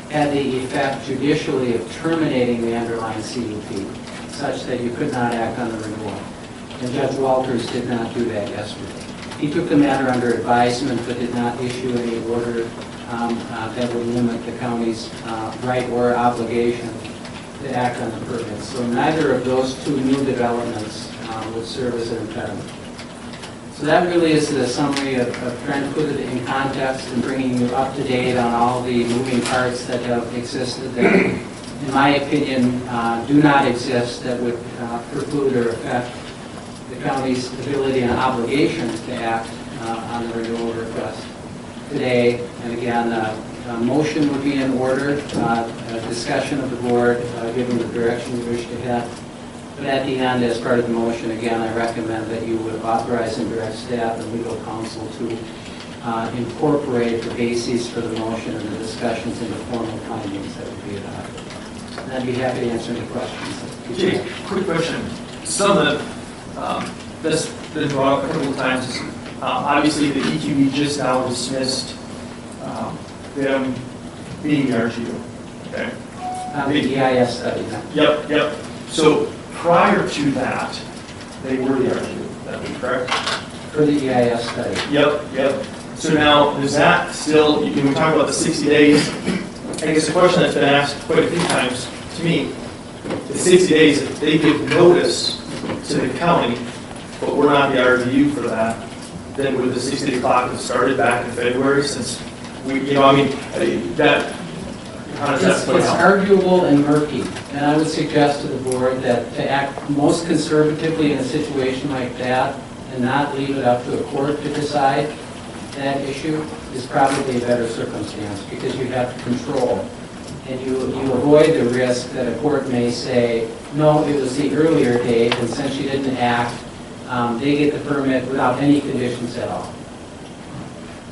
had the effect judicially of terminating the underlying CUP, such that you could not act on the renewal. And Judge Walters did not do that yesterday. He took the matter under advisement, but did not issue any order that would limit the county's right or obligation to act on the permit. So neither of those two new developments would serve as an impediment. So that really is the summary of trying to put it in context and bringing you up to date on all the moving parts that have existed that, in my opinion, do not exist, that would preclude or affect the county's ability and obligation to act on the renewal request today. And again, a motion would be in order, a discussion of the board, given the direction you wish to head. But at the end, as part of the motion, again, I recommend that you would authorize and direct staff and legal counsel to incorporate the bases for the motion and the discussions into formal findings that would be adopted. And I'd be happy to answer any questions. Jake, quick question. Some of that's been brought up a couple of times. Obviously, the EQB just now dismissed them being the RGU. Okay. The EIS study. Yep. So prior to that, they were the RGU. That would be correct? For the EIS study. Yep. So now, is that still, when we talk about the 60 days, I guess the question that's been asked quite a few times to me, the 60 days, if they give notice to the county, but we're not the RGU for that, then would the 60-day clock have started back in February since we, that, how does that play It's out? arguable and murky, and I would suggest to the board that to act most conservatively in a situation like that and not leave it up to a court to decide that issue is probably a better circumstance, because you have control. And you avoid the risk that a court may say, no, it was the earlier date, and since you didn't act, they get the permit without any conditions at all,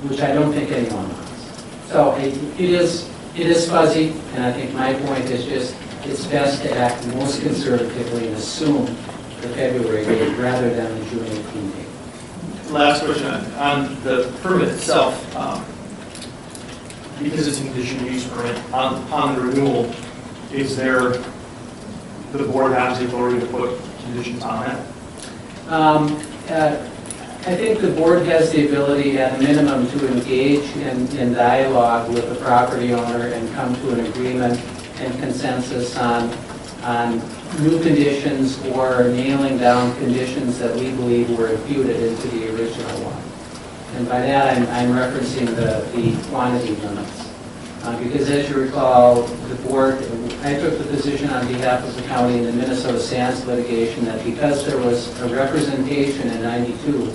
which I don't think anyone wants. So it is fuzzy, and I think my point is just it's best to act most conservatively and assume the February date rather than the June 18th date. Last question on the permit itself. Because it's a conditional use permit, on the renewal, is there, the board has the authority to put conditions on that? I think the board has the ability at a minimum to engage in dialogue with the property owner and come to an agreement and consensus on new conditions or nailing down conditions that we believe were imputed into the original one. And by that, I'm referencing the quantity limits. Because as you recall, the board, I took the position on behalf of the county in the Minnesota Sands litigation that because there was a representation in '92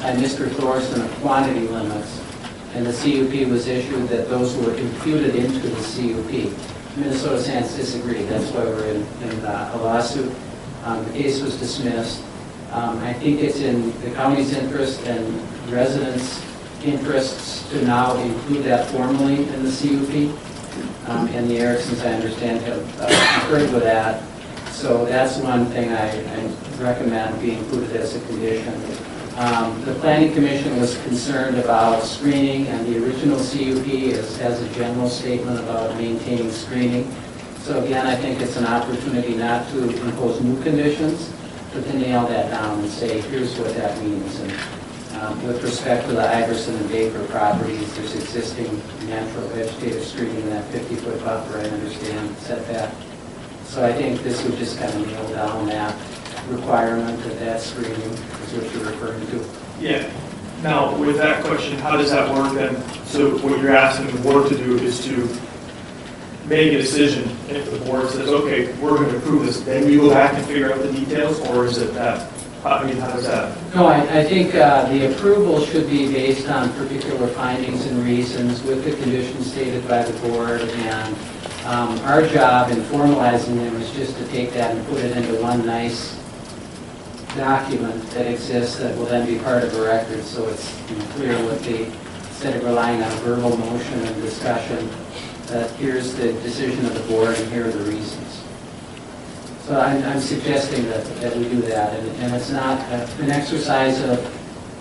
by Mr. Thorson of quantity limits, and the CUP was issued, that those were imputed into the CUP. Minnesota Sands disagreed. That's why we're in a lawsuit. The case was dismissed. I think it's in the county's interest and residents' interests to now include that formally in the CUP. And the Ericksons, I understand, have concurred with that. So that's one thing I recommend be included as a condition. The Planning Commission was concerned about screening, and the original CUP has a general statement about maintaining screening. So again, I think it's an opportunity not to impose new conditions, but to nail that down and say, here's what that means. And with respect to the Iverson and Baker properties, there's existing natural vegetative screening in that 50-foot buffer, I understand, setback. So I think this would just kind of nail down that requirement, that screening is what you're referring to. Yeah. Now, with that question, how does that work then? So what you're asking the board to do is to make a decision. If the board says, okay, we're going to approve this, then we go back and figure out the details, or is it that, I mean, how does that? No, I think the approval should be based on particular findings and reasons with the conditions stated by the board, and our job in formalizing them is just to take that and put it into one nice document that exists that will then be part of a record, so it's clear what the, instead of relying on a verbal motion and discussion, that here's the decision of the board and here are the reasons. So I'm suggesting that we do that, and it's not an exercise of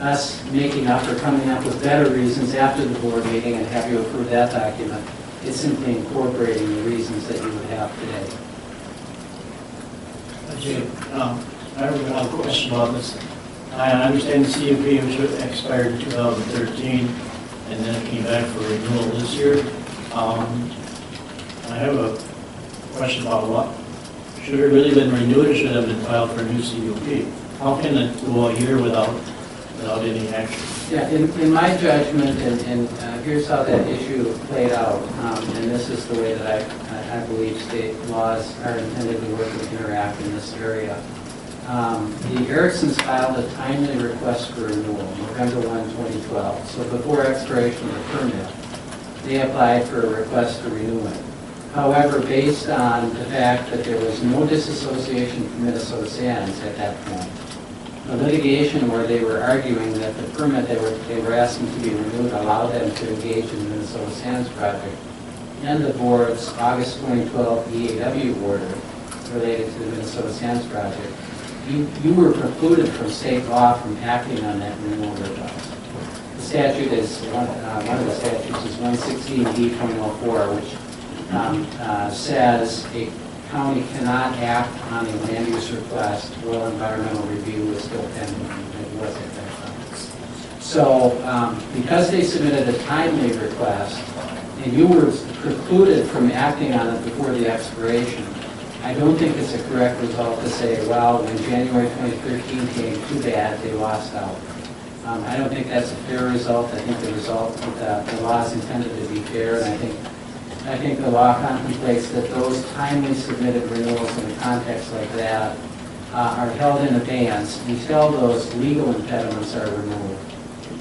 us making up or coming up with better reasons after the board meeting and have you approve that document. It's simply incorporating the reasons that you would have today. I have a question about this. I understand the CUP was expired in 2013, and then it came back for renewal this year. I have a question about what, should it really been renewed or should it have been filed for a new CUP? How can it go a year without any action? Yeah, in my judgment, and here's how that issue played out, and this is the way that I believe state laws are intended to work and interact in this area. The Ericssons filed a timely request for renewal, November 1, 2012. So before expiration of the permit, they applied for a request to renew it. However, based on the fact that there was no disassociation from Minnesota Sands at that point, the litigation where they were arguing that the permit they were asking to be renewed allowed them to engage in the Minnesota Sands project, and the board's August 2012 EAW order related to the Minnesota Sands project, you were precluded from state law from acting on that renewal request. The statute is, one of the statutes is 116D.04, which says a county cannot act on a land use request while environmental review is still pending. It was at that time. So because they submitted a timely request and you were precluded from acting on it before the expiration, I don't think it's a correct result to say, well, when January 2013 came, too bad, they lost out. I don't think that's a fair result. I think the result that the law is intended to be fair, and I think the law contemplates that those timely submitted renewals in a context like that are held in abeyance until those legal impediments are removed.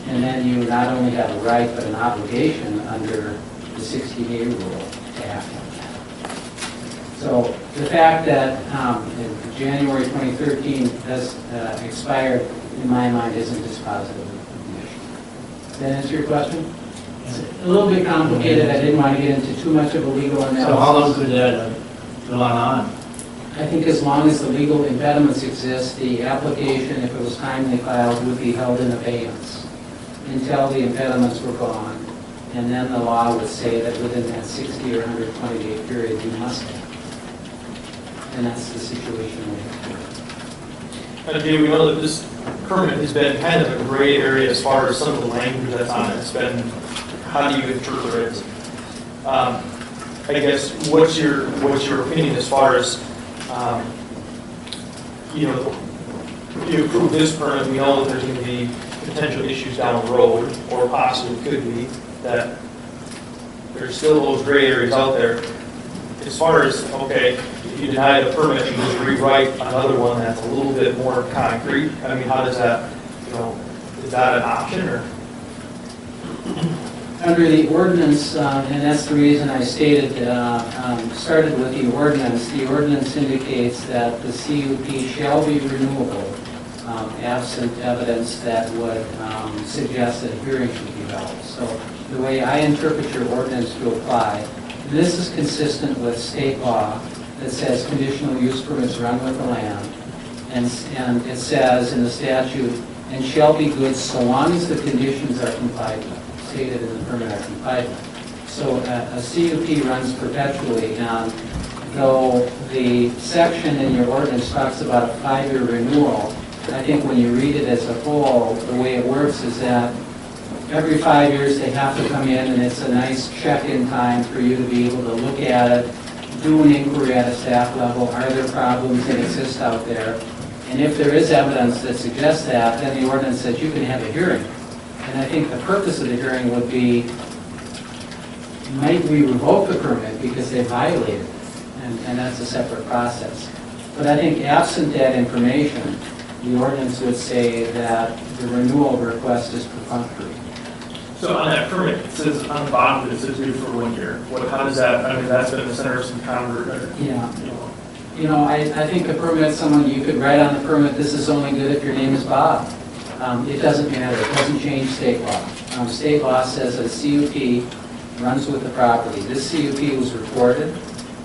And then you not only have a right but an obligation under the 60-day rule to act on that. So the fact that January 2013 has expired, in my mind, isn't dispositive of the issue. Does that answer your question? It's a little bit complicated. I didn't want to get into too much of a legal analysis. So how long could that go on? I think as long as the legal impediments exist, the application, if it was timely filed, would be held in abeyance until the impediments were gone. And then the law would say that within that 60 or 120-day period, you must act. And that's the situation we have. And again, we know that this permit has been kind of a gray area as far as some of the language that's on it. It's been, how do you interpret it? I guess, what's your opinion as far as, you know, if you approve this permit, we know that there's going to be potential issues down the road, or possibly could be, that there's still those gray areas out there. As far as, okay, if you deny the permit, you just rewrite another one that's a little bit more concrete. I mean, how does that, you know, is that an option, or? Under the ordinance, and that's the reason I stated, started with the ordinance indicates that the CUP shall be renewable, absent evidence that would suggest that a hearing should be held. So the way I interpret your ordinance to apply, this is consistent with state law that says conditional use permits run with the land, and it says in the statute, and shall be good so long as the conditions are complied with, stated in the permit are complied with. So a CUP runs perpetually, and though the section in your ordinance talks about a 5-year renewal, I think when you read it as a whole, the way it works is that every 5 years they have to come in, and it's a nice check-in time for you to be able to look at it, do an inquiry at a staff level. Are there problems that exist out there? And if there is evidence that suggests that, then the ordinance says you can have a hearing. And I think the purpose of the hearing would be, might we revoke the permit because they violated it? And that's a separate process. But I think absent that information, the ordinance would say that the renewal request is perfunctory. So on that permit, it says on the bottom, it says good for 1 year. How does that, I mean, that's been the center of some conversation. Yeah. You know, I think the permit, you could write on the permit, this is only good if your name is Bob. It doesn't matter, it doesn't change state law. State law says that a CUP runs with the property. This CUP was recorded,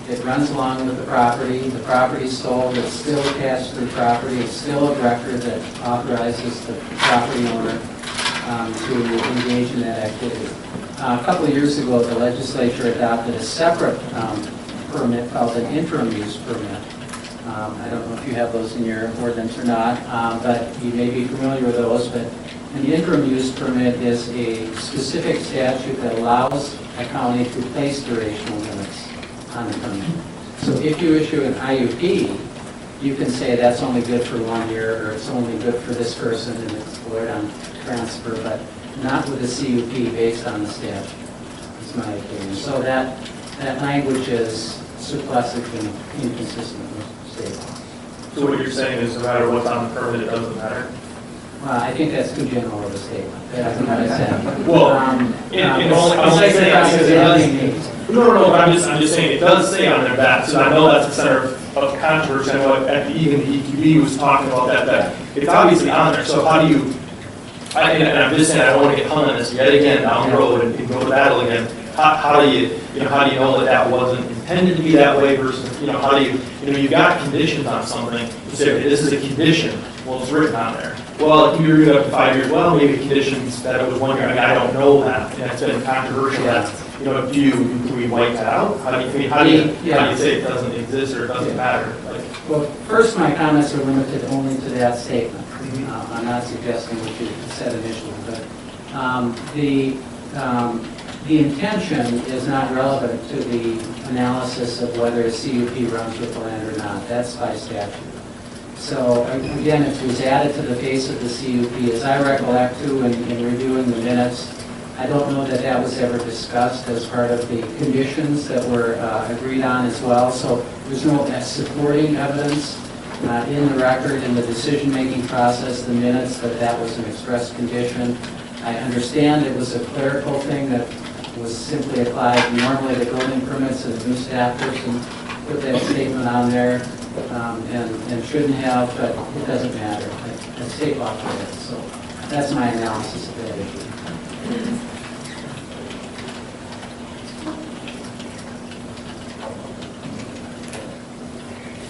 it runs along with the property's sold, it's still attached to the property, it's still a record that authorizes the property owner to engage in that activity. A couple of years ago, the legislature adopted a separate permit called an interim use permit. I don't know if you have those in your ordinance or not, but you may be familiar with those. But an interim use permit is a specific statute that allows a county to place durational limits on the permit. So if you issue an IUP, you can say that's only good for 1 year, or it's only good for this person, and it's void on transfer, but not with a CUP based on the statute, is my opinion. So that language is surplusage and inconsistent with state law. So what you're saying is no matter what's on the permit, it doesn't matter? I think that's too general of a statement. That's what I said. Well, I'm only saying because it does. No, but I'm just saying it does say on there that, so I know that's the center of controversy. I know at even the EQB was talking about that it's obviously on there. So how do you? And I'm just saying I don't want to get hung on this yet again down the road and go to battle again. How do you know that wasn't intended to be that way versus how do you've got conditions on something. You say okay, this is a condition. Well, it's written on there. Well, if you're going up to 5 years, well, maybe conditions that it was 1 year. I mean, I don't know that, and it's been controversial. Yeah. Can we wipe that out? How do you say it doesn't exist or it doesn't matter? Well, first, my comments are limited only to that statement. I'm not suggesting what you said initially, but the intention is not relevant to the analysis of whether a CUP runs with the land or not. That's by statute. So again, it was added to the face of the CUP. As I recollect too, in reviewing the minutes, I don't know that that was ever discussed as part of the conditions that were agreed on as well. So there's no supporting evidence in the record, in the decision-making process, the minutes, that was an express condition. I understand it was a clerical thing that was simply applied normally to building permits, and the new staff person put that statement on there and shouldn't have, but it doesn't matter. That's state law for it. So that's my analysis of that issue.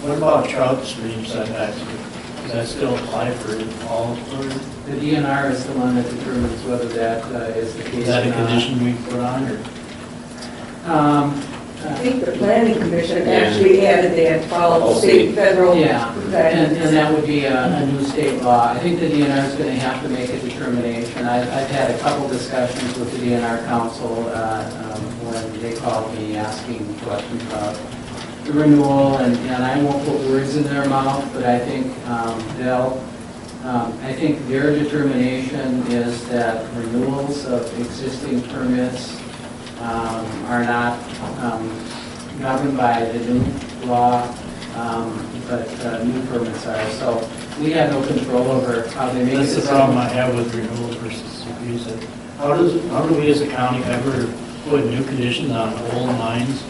What about trout stream setbacks? Does that still apply for all? The DNR is the one that determines whether that is the case. Is that a condition we put on, or? I think the planning commission actually added that, follow state, federal. Yeah, and that would be a new state law. I think the DNR is going to have to make a determination. I've had a couple discussions with the DNR council when they called me asking questions about the renewal, and I won't put words in their mouth, but I think I think their determination is that renewals of existing permits are not governed by the new law, but new permits are. So we have no control over how they make it. That's the problem I have with renewals versus CUPs. How do we as a county ever put new conditions on old mines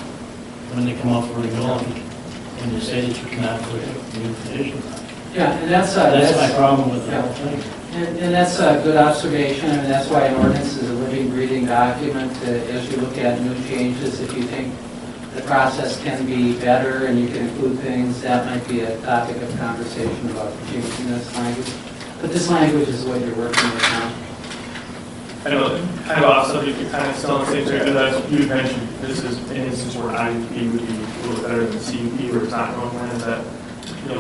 when they come up for renewal, and you say that you cannot put new conditions on? Yeah, and that's my problem with the whole thing. And that's a good observation, and that's why an ordinance is a living, breathing document. As you look at new changes, if you think the process can be better and you can include things, that might be a topic of conversation about changing this language. But this language is what you're working with now. I know, kind of off subject, you're kind of still on the same thing, as you mentioned, this is an instance where IUP would be a little better than CUP, where it's not going to land that,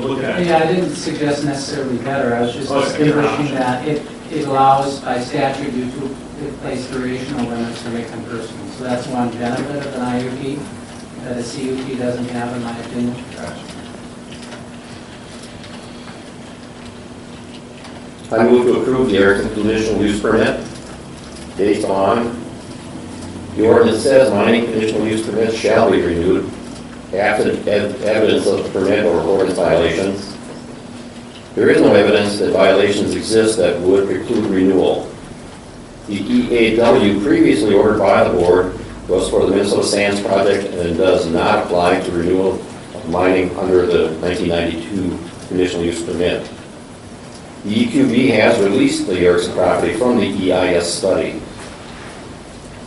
look at. Yeah, I didn't suggest necessarily better. I was just distinguishing that it allows by statute you to place durational limits to make them personal. So that's one benefit of an IUP. that a CUP doesn't have, in my opinion. I move to approve the Erickson conditional use permit based on the ordinance says mining conditional use permits shall be renewed absent evidence of the permit or ordinance violations. There is no evidence that violations exist that would preclude renewal. The EAW previously ordered by the board was for the Minnesota Sands project and does not apply to renewal of mining under the 1992 conditional use permit. The EQB has released the Erickson property from the EIS study.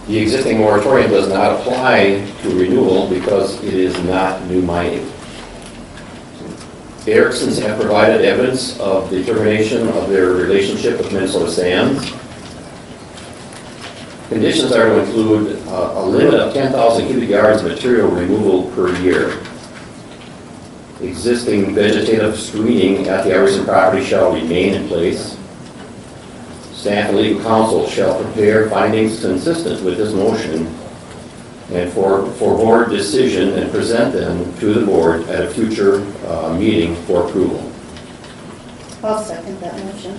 The existing moratorium does not apply to renewal because it is not new mining. The Ericksons have provided evidence of the termination of their relationship with Minnesota Sands. Conditions are to include a limit of 10,000 cubic yards of material removal per year. Existing vegetative screening at the Erickson property shall remain in place. Staff and legal counsel shall prepare findings consistent with this motion and for board decision and present them to the board at a future meeting for approval. I'll second that motion.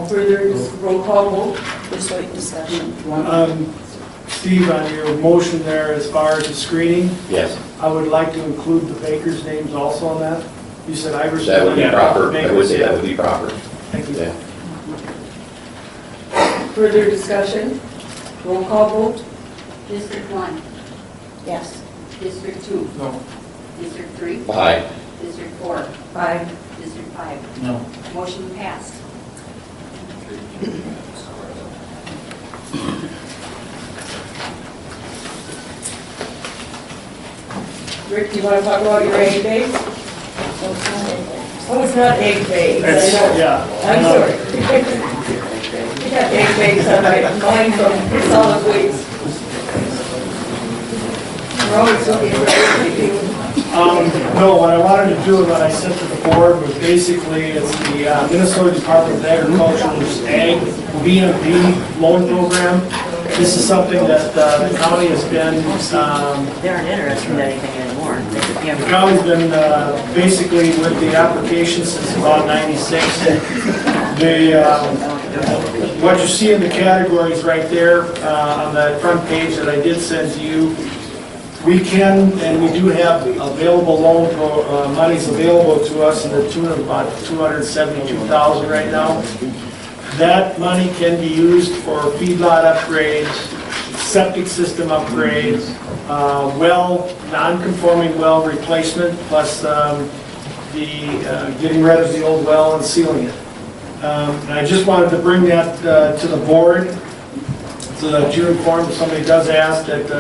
Further roll call vote? Just wait discussion. Steve, on your motion there as far as the screening, Yes, I would like to include the bakers' names also on that. You said Iverson. that would be proper. I would say that Bakers. would be proper. Thank you. Yeah. Further discussion? Roll call vote? District 1, Yes. District 2, No. District 3, Aye. District 4, Aye. District 5. No. Motion passed. Rick, do you want to talk about your egg base? Oh, it's not egg base. It's- I know. yeah. I'm sorry. I got egg base on my mind from solid waste. We're always looking for everything. No, what I wanted to do, what I sent to the board was basically, it's the Minnesota Department of Agriculture's Ag BMP loan program. This is something that the county has been, They aren't interested in anything anymore. the county's been basically with the application since about '96. What you see in the categories right there on that front page that I did send to you, we can, and we do have available loan monies available to us in the tune of about $272,000 right now. That money can be used for feedlot upgrades, septic system upgrades, non-conforming well replacement, plus getting rid of the old well and sealing it. And I just wanted to bring that to the board, so that you're informed if somebody does ask that,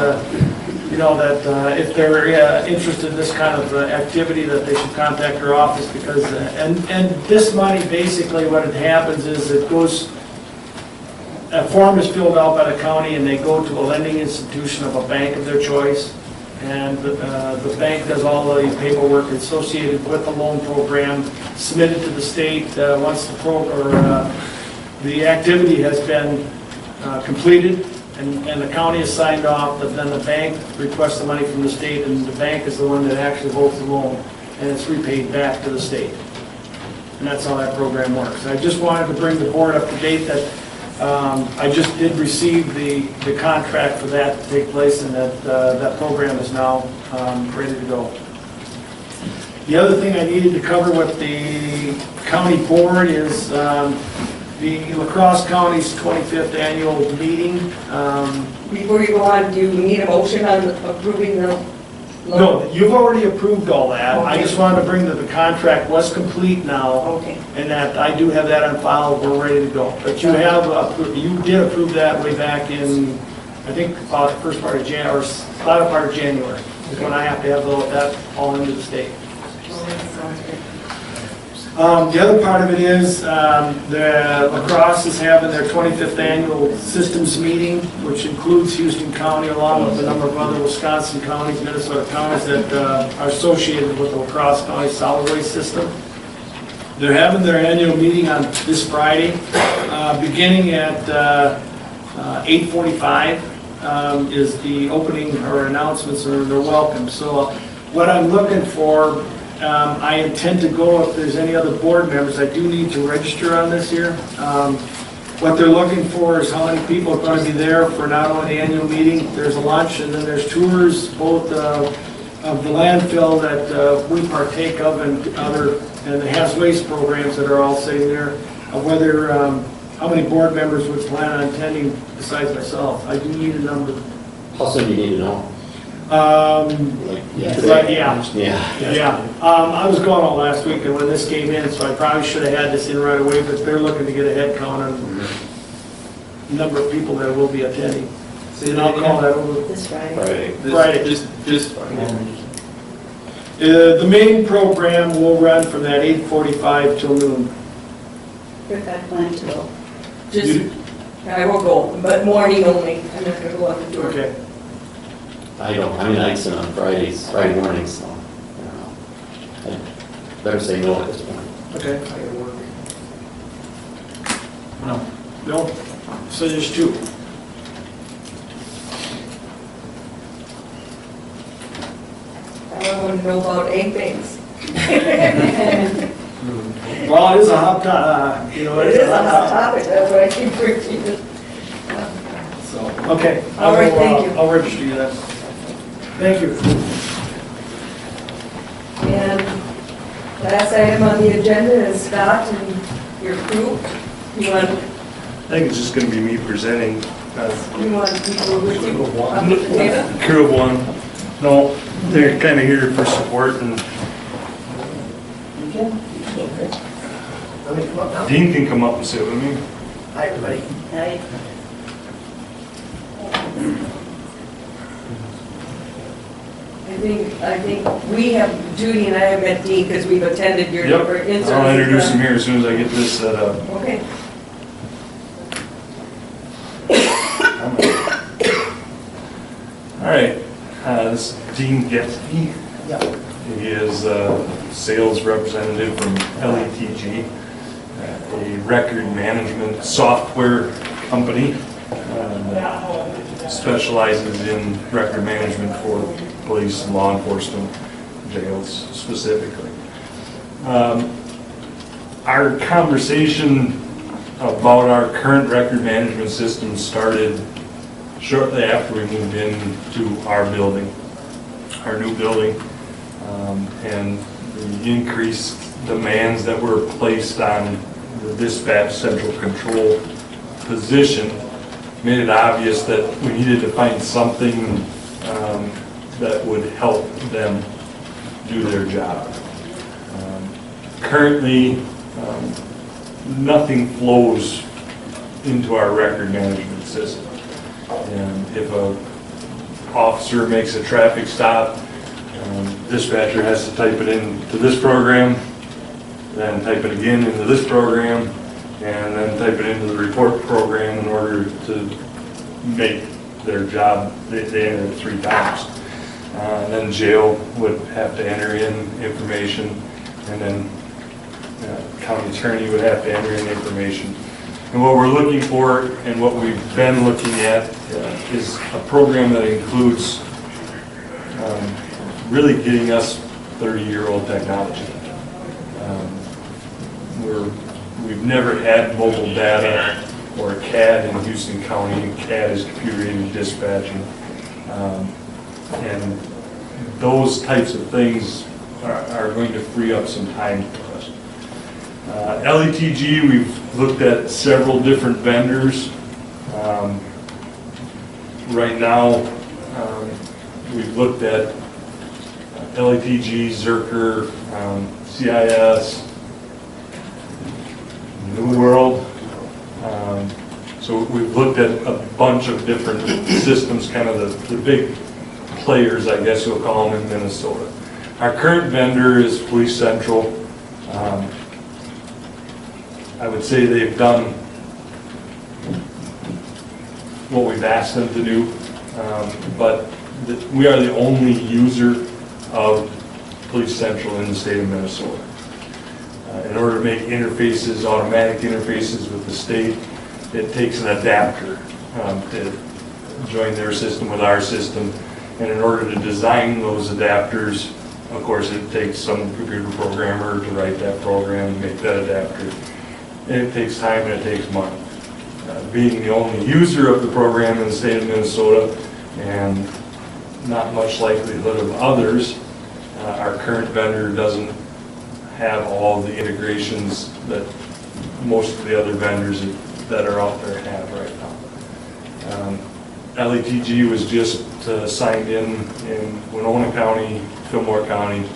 if they're interested in this kind of activity, that they should contact our office, because, and this money, basically what it happens is it goes, a form is filled out by the county and they go to a lending institution of a bank of their choice, and the bank does all the paperwork associated with the loan program, submitted to the state once the activity has been completed. And the county is signed off, but then the bank requests the money from the state, and the bank is the one that actually holds the loan, and it's repaid back to the state. And that's how that program works. I just wanted to bring the board up to date that I just did receive the contract for that to take place, and that program is now ready to go. The other thing I needed to cover with the county board is the La Crosse County's 25th annual meeting. Before you go on, do you need a motion on approving the loan? No, you've already approved all that. I just wanted to bring that the contract was complete now. Okay. And that I do have that on file, we're ready to go. But you did approve that way back in, I think, about the first part of January, or latter part of January, is when I have to have that all into the state. The other part of it is the La Crosse is having their 25th annual systems meeting, which includes Houston County along with a number of other Wisconsin counties, Minnesota counties that are associated with the La Crosse County solid waste system. They're having their annual meeting on this Friday, beginning at 8:45. is the opening or announcements, or they're welcome. So what I'm looking for, I intend to go if there's any other board members. I do need to register on this here. What they're looking for is how many people are going to be there for not only the annual meeting, there's a lunch, and then there's tours, both of the landfill that we partake of and the hazardous waste programs that are all sitting there. Whether, how many board members would plan on attending besides myself? I do need a number. How soon do you need to know? Yeah. I was gone all last week, and when this came in, so I probably should have had this in right away, but they're looking to get a head count on the number of people that will be attending. And I'll call that over. This Friday. Friday. Just The main program will run from that 8:45 till noon. Rick, I plan to go. I will go, but morning only. I'm not gonna go out the door. Okay. I mean, I sit on Friday mornings, so, I don't know. I'd better say no at this point. Okay. No. So there's two. I want to know about 8 things. Well, it is a hot topic, It is a hot topic, that's why I keep bringing it. So, okay. All right, thank you. I'll register you then. Thank you. And last item on the agenda is Scott and your crew. You want I think it's just going to be me presenting. people with you? Crew of one. No, they're kind of here for support, and Dean can come up and sit with me. Hi, everybody. Hi. I think we have, Judy and I have met Dean because we've attended your different Yep, in-service. I'll introduce him here as soon as I get this set up. Okay. All right, this is Dean Getzke. He is a sales representative from LETG, a record management software company. Specializes in record management for police and law enforcement, jails specifically. Our conversation about our current record management system started shortly after we moved into our building, our new building, and the increased demands that were placed on the dispatch central control position made it obvious that we needed to find something that would help them do their job. Currently, nothing flows into our record management system. And if a officer makes a traffic stop, dispatcher has to type it into this program, then type it again into this program, and then type it into the report program in order to make their job. They enter it 3 times. Then jail would have to enter in information, and then county attorney would have to enter in information. And what we're looking for, and what we've been looking at, is a program that includes really getting us 30-year-old technology. We've never had mobile data or CAD in Houston County. CAD is computer-aided dispatching. And those types of things are going to free up some time for us. LETG, we've looked at several different vendors. Right now, we've looked at LETG, Zerker, CIS, New World. So we've looked at a bunch of different systems, kind of the big players, I guess you'll call them, in Minnesota. Our current vendor is Police Central. I would say they've done what we've asked them to do, but we are the only user of Police Central in the state of Minnesota. In order to make interfaces, automatic interfaces with the state, it takes an adapter to join their system with our system. And in order to design those adapters, of course, it takes some computer programmer to write that program, make that adapter. And it takes time and it takes money. Being the only user of the program in the state of Minnesota and not much likelihood of others, our current vendor doesn't have all the integrations that most of the other vendors that are out there have right now. LETG was just signed in Winona County, Fillmore County,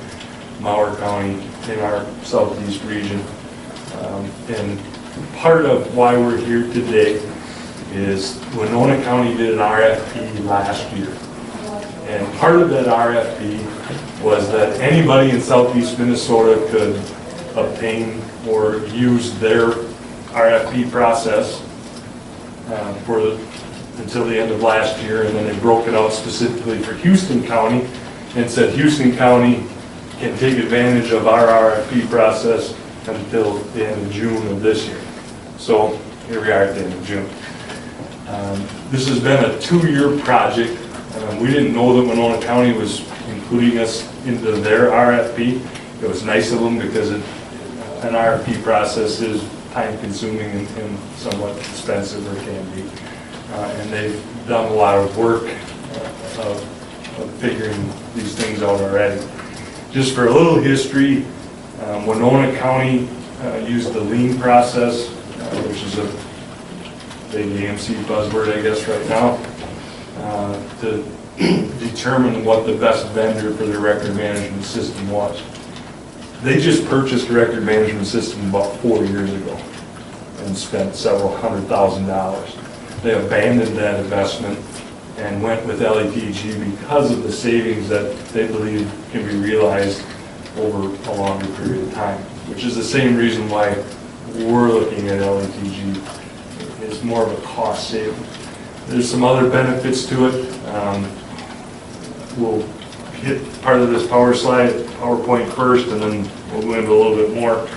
Mower County, in our southeast region. And part of why we're here today is Winona County did an RFP last year. And part of that RFP was that anybody in southeast Minnesota could obtain or use their RFP process until the end of last year, and then they broke it out specifically for Houston County and said Houston County can take advantage of our RFP process until the end of June of this year. So here we are at the end of June. This has been a 2-year project. We didn't know that Winona County was including us into their RFP. It was nice of them because an RFP process is time consuming and somewhat expensive, or can be. And they've done a lot of work of figuring these things out already. Just for a little history, Winona County used the lean process, which is a big AMC buzzword, I guess, right now, to determine what the best vendor for their record management system was. They just purchased a record management system about 4 years ago and spent several $100,000. They abandoned that investment and went with LETG because of the savings that they believe can be realized over a longer period of time, which is the same reason why we're looking at LETG. It's more of a cost saving. There's some other benefits to it. We'll hit part of this PowerPoint first, and then we'll go into a little bit more.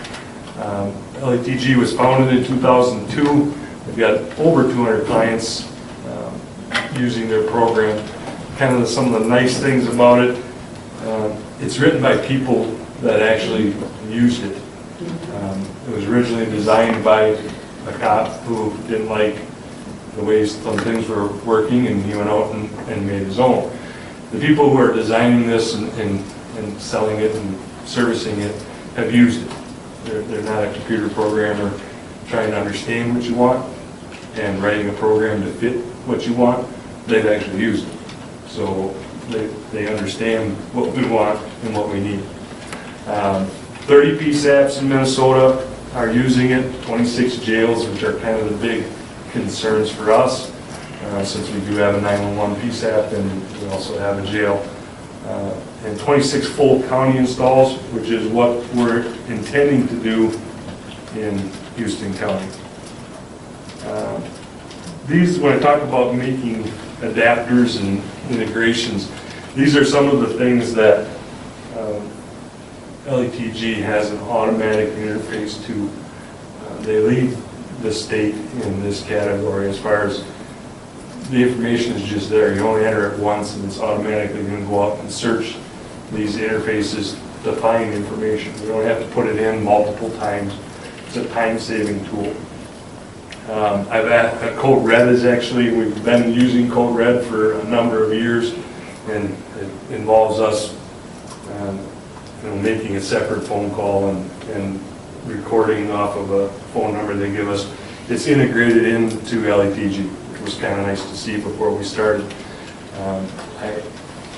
LETG was founded in 2002. We've got over 200 clients using their program. Kind of some of the nice things about it, it's written by people that actually used it. It was originally designed by a cop who didn't like the way some things were working, and he went out and made his own. The people who are designing this and selling it and servicing it have used it. They're not a computer programmer trying to understand what you want and writing a program to fit what you want. They've actually used it. So they understand what we want and what we need. 30 PSAPs in Minnesota are using it, 26 jails, which are kind of the big concerns for us, since we do have a 911 PSAP and we also have a jail. And 26 full county installs, which is what we're intending to do in Houston County. When I talk about making adapters and integrations, these are some of the things that LETG has an automatic interface to. They lead the state in this category as far as the information is just there. You only enter it once and it's automatically going to go out and search these interfaces to find information. We don't have to put it in multiple times. It's a time-saving tool. Code Red is actually, we've been using Code Red for a number of years, and it involves us making a separate phone call and recording off of a phone number they give us. It's integrated into LETG, which was kind of nice to see before we started.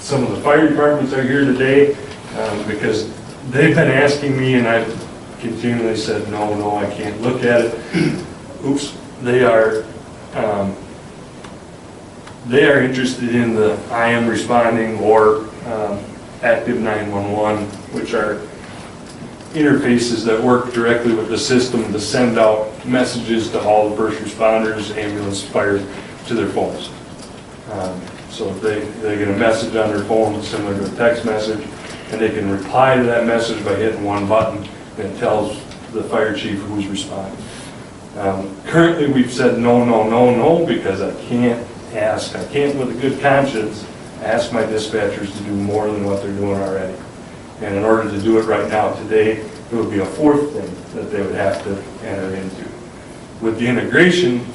Some of the fire departments are here today because they've been asking me, and I've continually said, no, I can't look at it. Oops. They are interested in the I am responding or active 911, which are interfaces that work directly with the system to send out messages to all the first responders, ambulance, fire, to their phones. So if they get a message on their phone similar to a text message, and they can reply to that message by hitting one button, and it tells the fire chief who's responding. Currently we've said no, because I can't ask, I can't with a good conscience ask my dispatchers to do more than what they're doing already. And in order to do it right now, today, it would be a fourth thing that they would have to enter into. With the integration,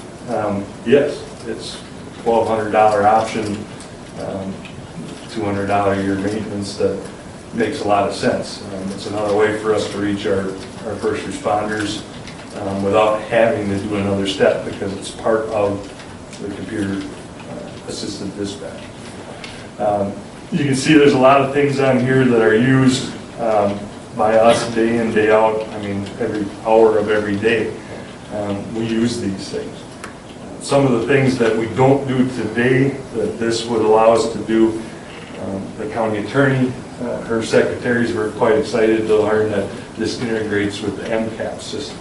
yes, it's $1,200 option, $200 a year maintenance that makes a lot of sense. It's another way for us to reach our first responders without having to do another step because it's part of the computer assisted dispatch. You can see there's a lot of things on here that are used by us day in, day out. I mean, every hour of every day we use these things. Some of the things that we don't do today that this would allow us to do, the county attorney, her secretaries were quite excited to learn that this integrates with the MCAP system,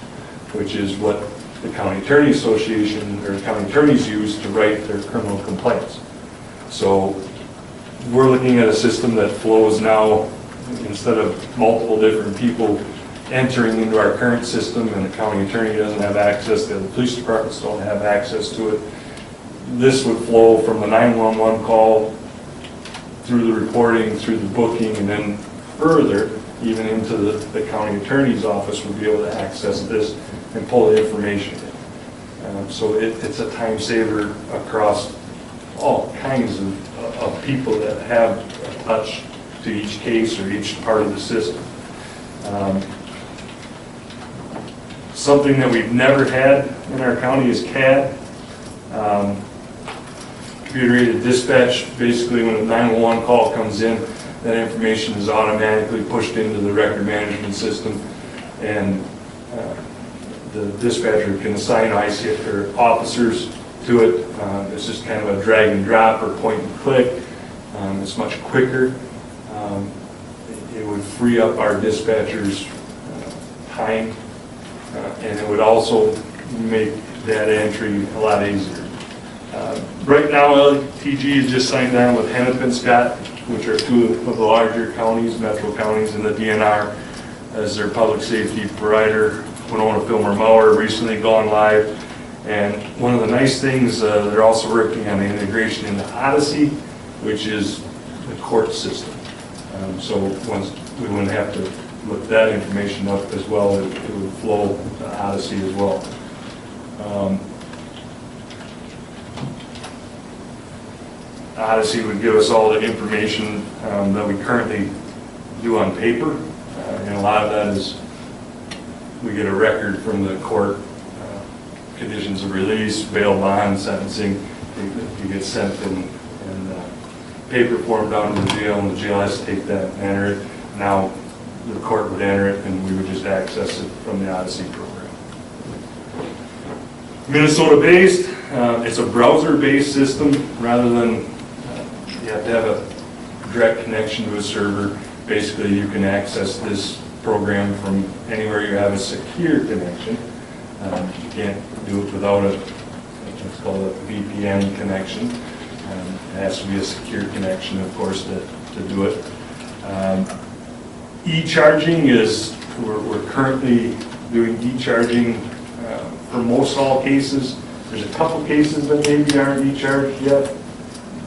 which is what the County Attorney Association or county attorneys use to write their criminal complaints. So we're looking at a system that flows now, instead of multiple different people entering into our current system and the county attorney doesn't have access to it, the police departments don't have access to it. This would flow from the 911 call through the reporting, through the booking, and then further, even into the county attorney's office would be able to access this and pull the information in. So it's a time saver across all kinds of people that have a touch to each case or each part of the system. Something that we've never had in our county is CAD. Computer-aided dispatch. Basically, when a 911 call comes in, that information is automatically pushed into the record management system, and the dispatcher can assign IC or officers to it. It's just kind of a drag and drop or point and click. It's much quicker. It would free up our dispatchers' time, and it would also make data entry a lot easier. Right now, LTG is just signed on with Hennepin Scott, which are two of the larger counties, metro counties, and the DNR as their public safety provider. Winona Filmer Mower recently gone live. And one of the nice things, they're also working on the integration into Odyssey, which is the court system. So once we wouldn't have to look that information up as well, it would flow to Odyssey as well. Odyssey would give us all the information that we currently do on paper, and a lot of that is we get a record from the court, conditions of release, bail bond, sentencing. You get sent in paper form down to the jail, and the jail has to take that and enter it. Now the court would enter it, and we would just access it from the Odyssey program. Minnesota-based, it's a browser-based system rather than you have to have a direct connection to a server. Basically, you can access this program from anywhere you have a secure connection. You can't do it without what's called a VPN connection. It has to be a secure connection, of course, to do it. E-charging is, we're currently doing e-charging for most all cases. There's a couple cases that maybe aren't e-charged yet.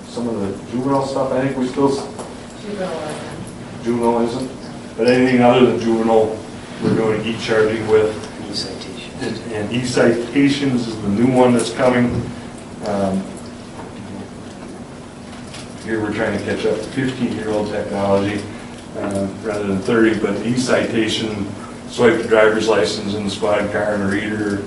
Some of the juvenile stuff, I think we still... Juvenile isn't. But anything other than juvenile, we're doing e-charging with. E-citations. And e-citations is the new one that's coming. Here we're trying to catch up to 15-year-old technology rather than 30, but e-citation, swipe the driver's license in the squad car and a reader,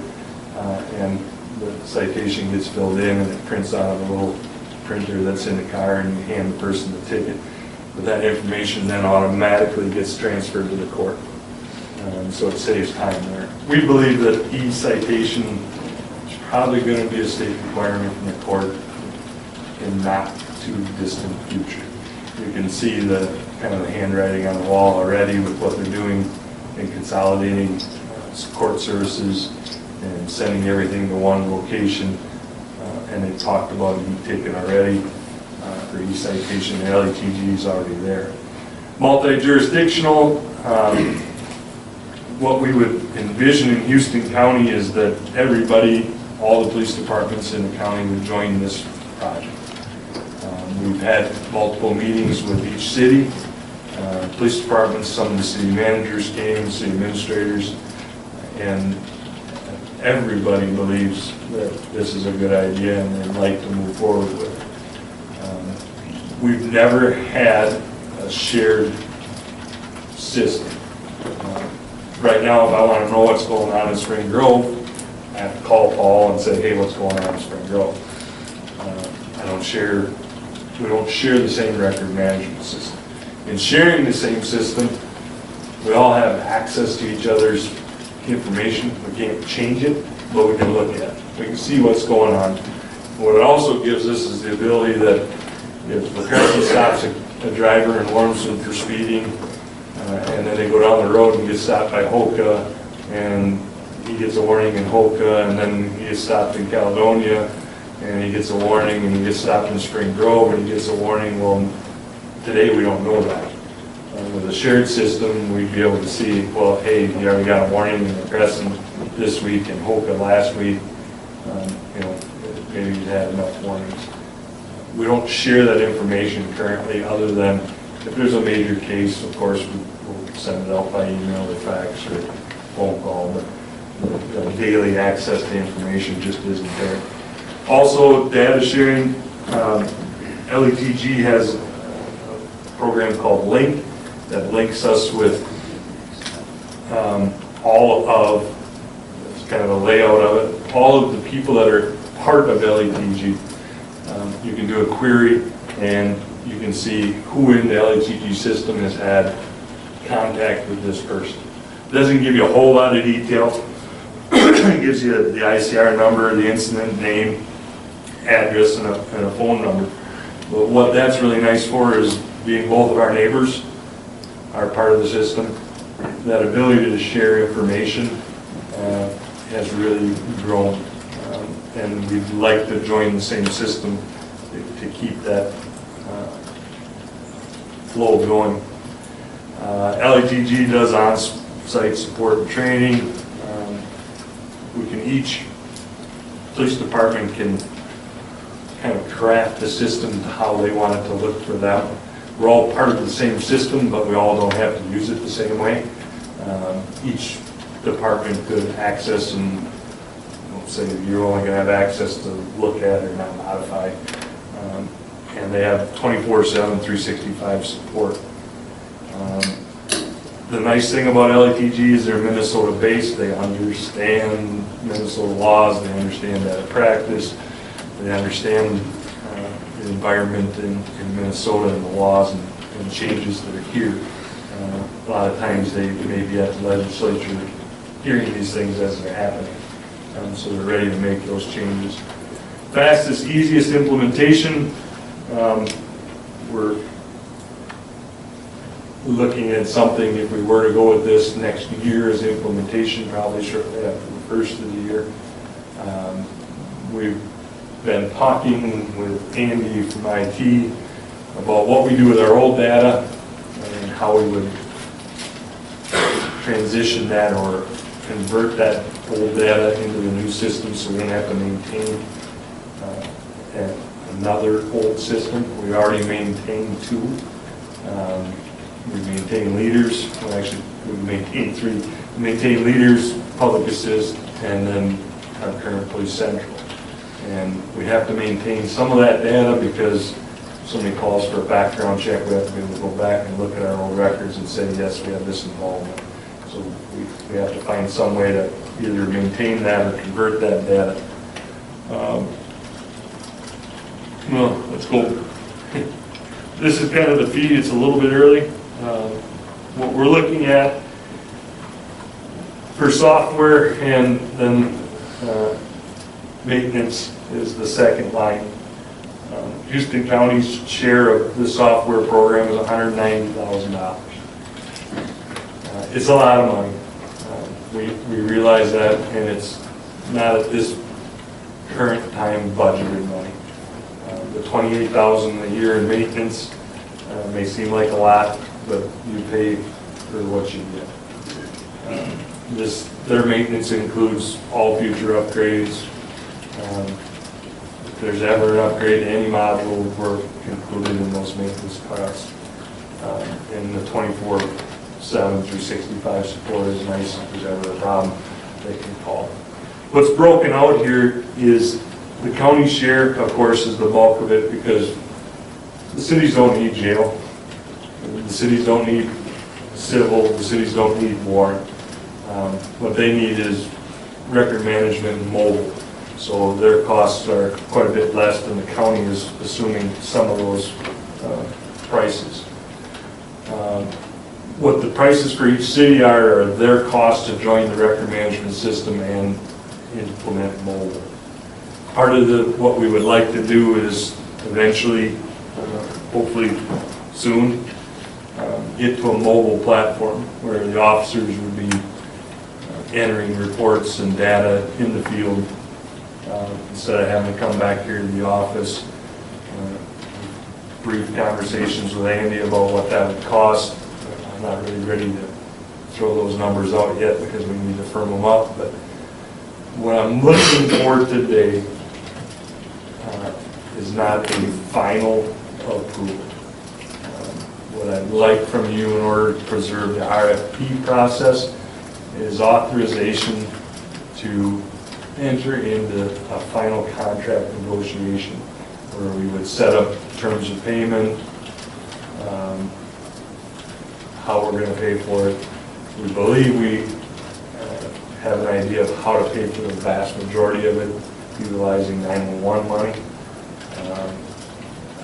and the citation gets filled in and it prints out of a little printer that's in the car, and you hand the person the ticket. But that information then automatically gets transferred to the court. So it saves time there. We believe that e-citation is probably going to be a state requirement from the court in not too distant future. You can see the kind of the handwriting on the wall already with what they're doing in consolidating court services and sending everything to one location. And they talked about e-ticket already for e-citation. The LETG is already there. Multi-jurisdictional. What we would envision in Houston County is that everybody, all the police departments in the county would join this project. We've had multiple meetings with each city, police departments, some of the city managers came, city administrators, and everybody believes that this is a good idea and they'd like to move forward with it. We've never had a shared system. Right now, if I want to know what's going on in Spring Grove, I have to call Paul and say, hey, what's going on in Spring Grove? We don't share the same record management system. In sharing the same system, we all have access to each other's information. We can't change it, but we can look at it. We can see what's going on. What it also gives us is the ability that if McCarthy stops a driver in Warmson for speeding, and then they go down the road and get stopped by Hoka, and he gets a warning in Hoka, and then he gets stopped in Caledonia, and he gets a warning, and he gets stopped in Spring Grove, and he gets a warning. Well, today we don't know that. With a shared system, we'd be able to see, well, hey, you already got a warning in Crescent this week and Hoka last week. Maybe you had enough warnings. We don't share that information currently, other than if there's a major case, of course, we'll send it out by email or fax or phone call, but the daily access to information just isn't there. Also, data sharing, LETG has a program called Link that links us with all of, it's kind of a layout of it, all of the people that are part of LETG. You can do a query and you can see who in the LETG system has had contact with this person. It doesn't give you a whole lot of detail. It gives you the ICR number, the incident name, address, and a phone number. But what that's really nice for is being both of our neighbors are part of the system. That ability to share information has really grown. And we'd like to join the same system to keep that flow going. LETG does on-site support and training. We can police department can kind of craft the system to how they want it to look for them. We're all part of the same system, but we all don't have to use it the same way. Each department could access and say you're only going to have access to look at or not modify. And they have 24/7, 365 support. The nice thing about LETG is they're Minnesota-based. They understand Minnesota laws. They understand that practice. They understand the environment in Minnesota and the laws and changes that are here. A lot of times they may be at the legislature hearing these things as they're happening. So they're ready to make those changes. Fastest, easiest implementation. We're looking at something, if we were to go with this next year as implementation, probably shortly after the first of the year. We've been talking with Andy from IT about what we do with our old data and how we would transition that or convert that old data into the new system so we don't have to maintain another old system. We already maintain two. We maintain leaders, well actually we maintain three. We maintain leaders, public assist, and then our current police central. And we have to maintain some of that data because if somebody calls for a background check, we have to be able to go back and look at our old records and say, yes, we have this involvement. So we have to find some way to either maintain that or convert that data. Well, let's go. This is kind of the feed. It's a little bit early. What we're looking at for software and then maintenance is the second line. Houston County's share of the software program is $190,000. It's a lot of money. We realize that, and it's not at this current time budgeted money. The $28,000 a year in maintenance may seem like a lot, but you pay for what you get. Their maintenance includes all future upgrades, there's ever an upgrade to any module, we're included in those maintenance costs. And the 24/7 through 65 support is nice. If there's ever a problem, they can call. What's broken out here is the county share, of course, is the bulk of it, because the cities don't need jail. The cities don't need civil. The cities don't need warrant. What they need is record management and mobile. So their costs are quite a bit less than the county is assuming some of those prices. What the prices for each city are their cost to join the record management system and implement mobile. Part of what we would like to do is eventually, hopefully soon, get to a mobile platform where the officers would be entering reports and data in the field instead of having to come back here to the office. Brief conversations with Andy about what that would cost. I'm not really ready to throw those numbers out yet because we need to firm them up, but what I'm looking for today is not a final approval. What I'd like from you in order to preserve the RFP process is authorization to enter into a final contract negotiation where we would set up terms of payment, how we're going to pay for it. We believe we have an idea of how to pay for the vast majority of it, utilizing 911 money.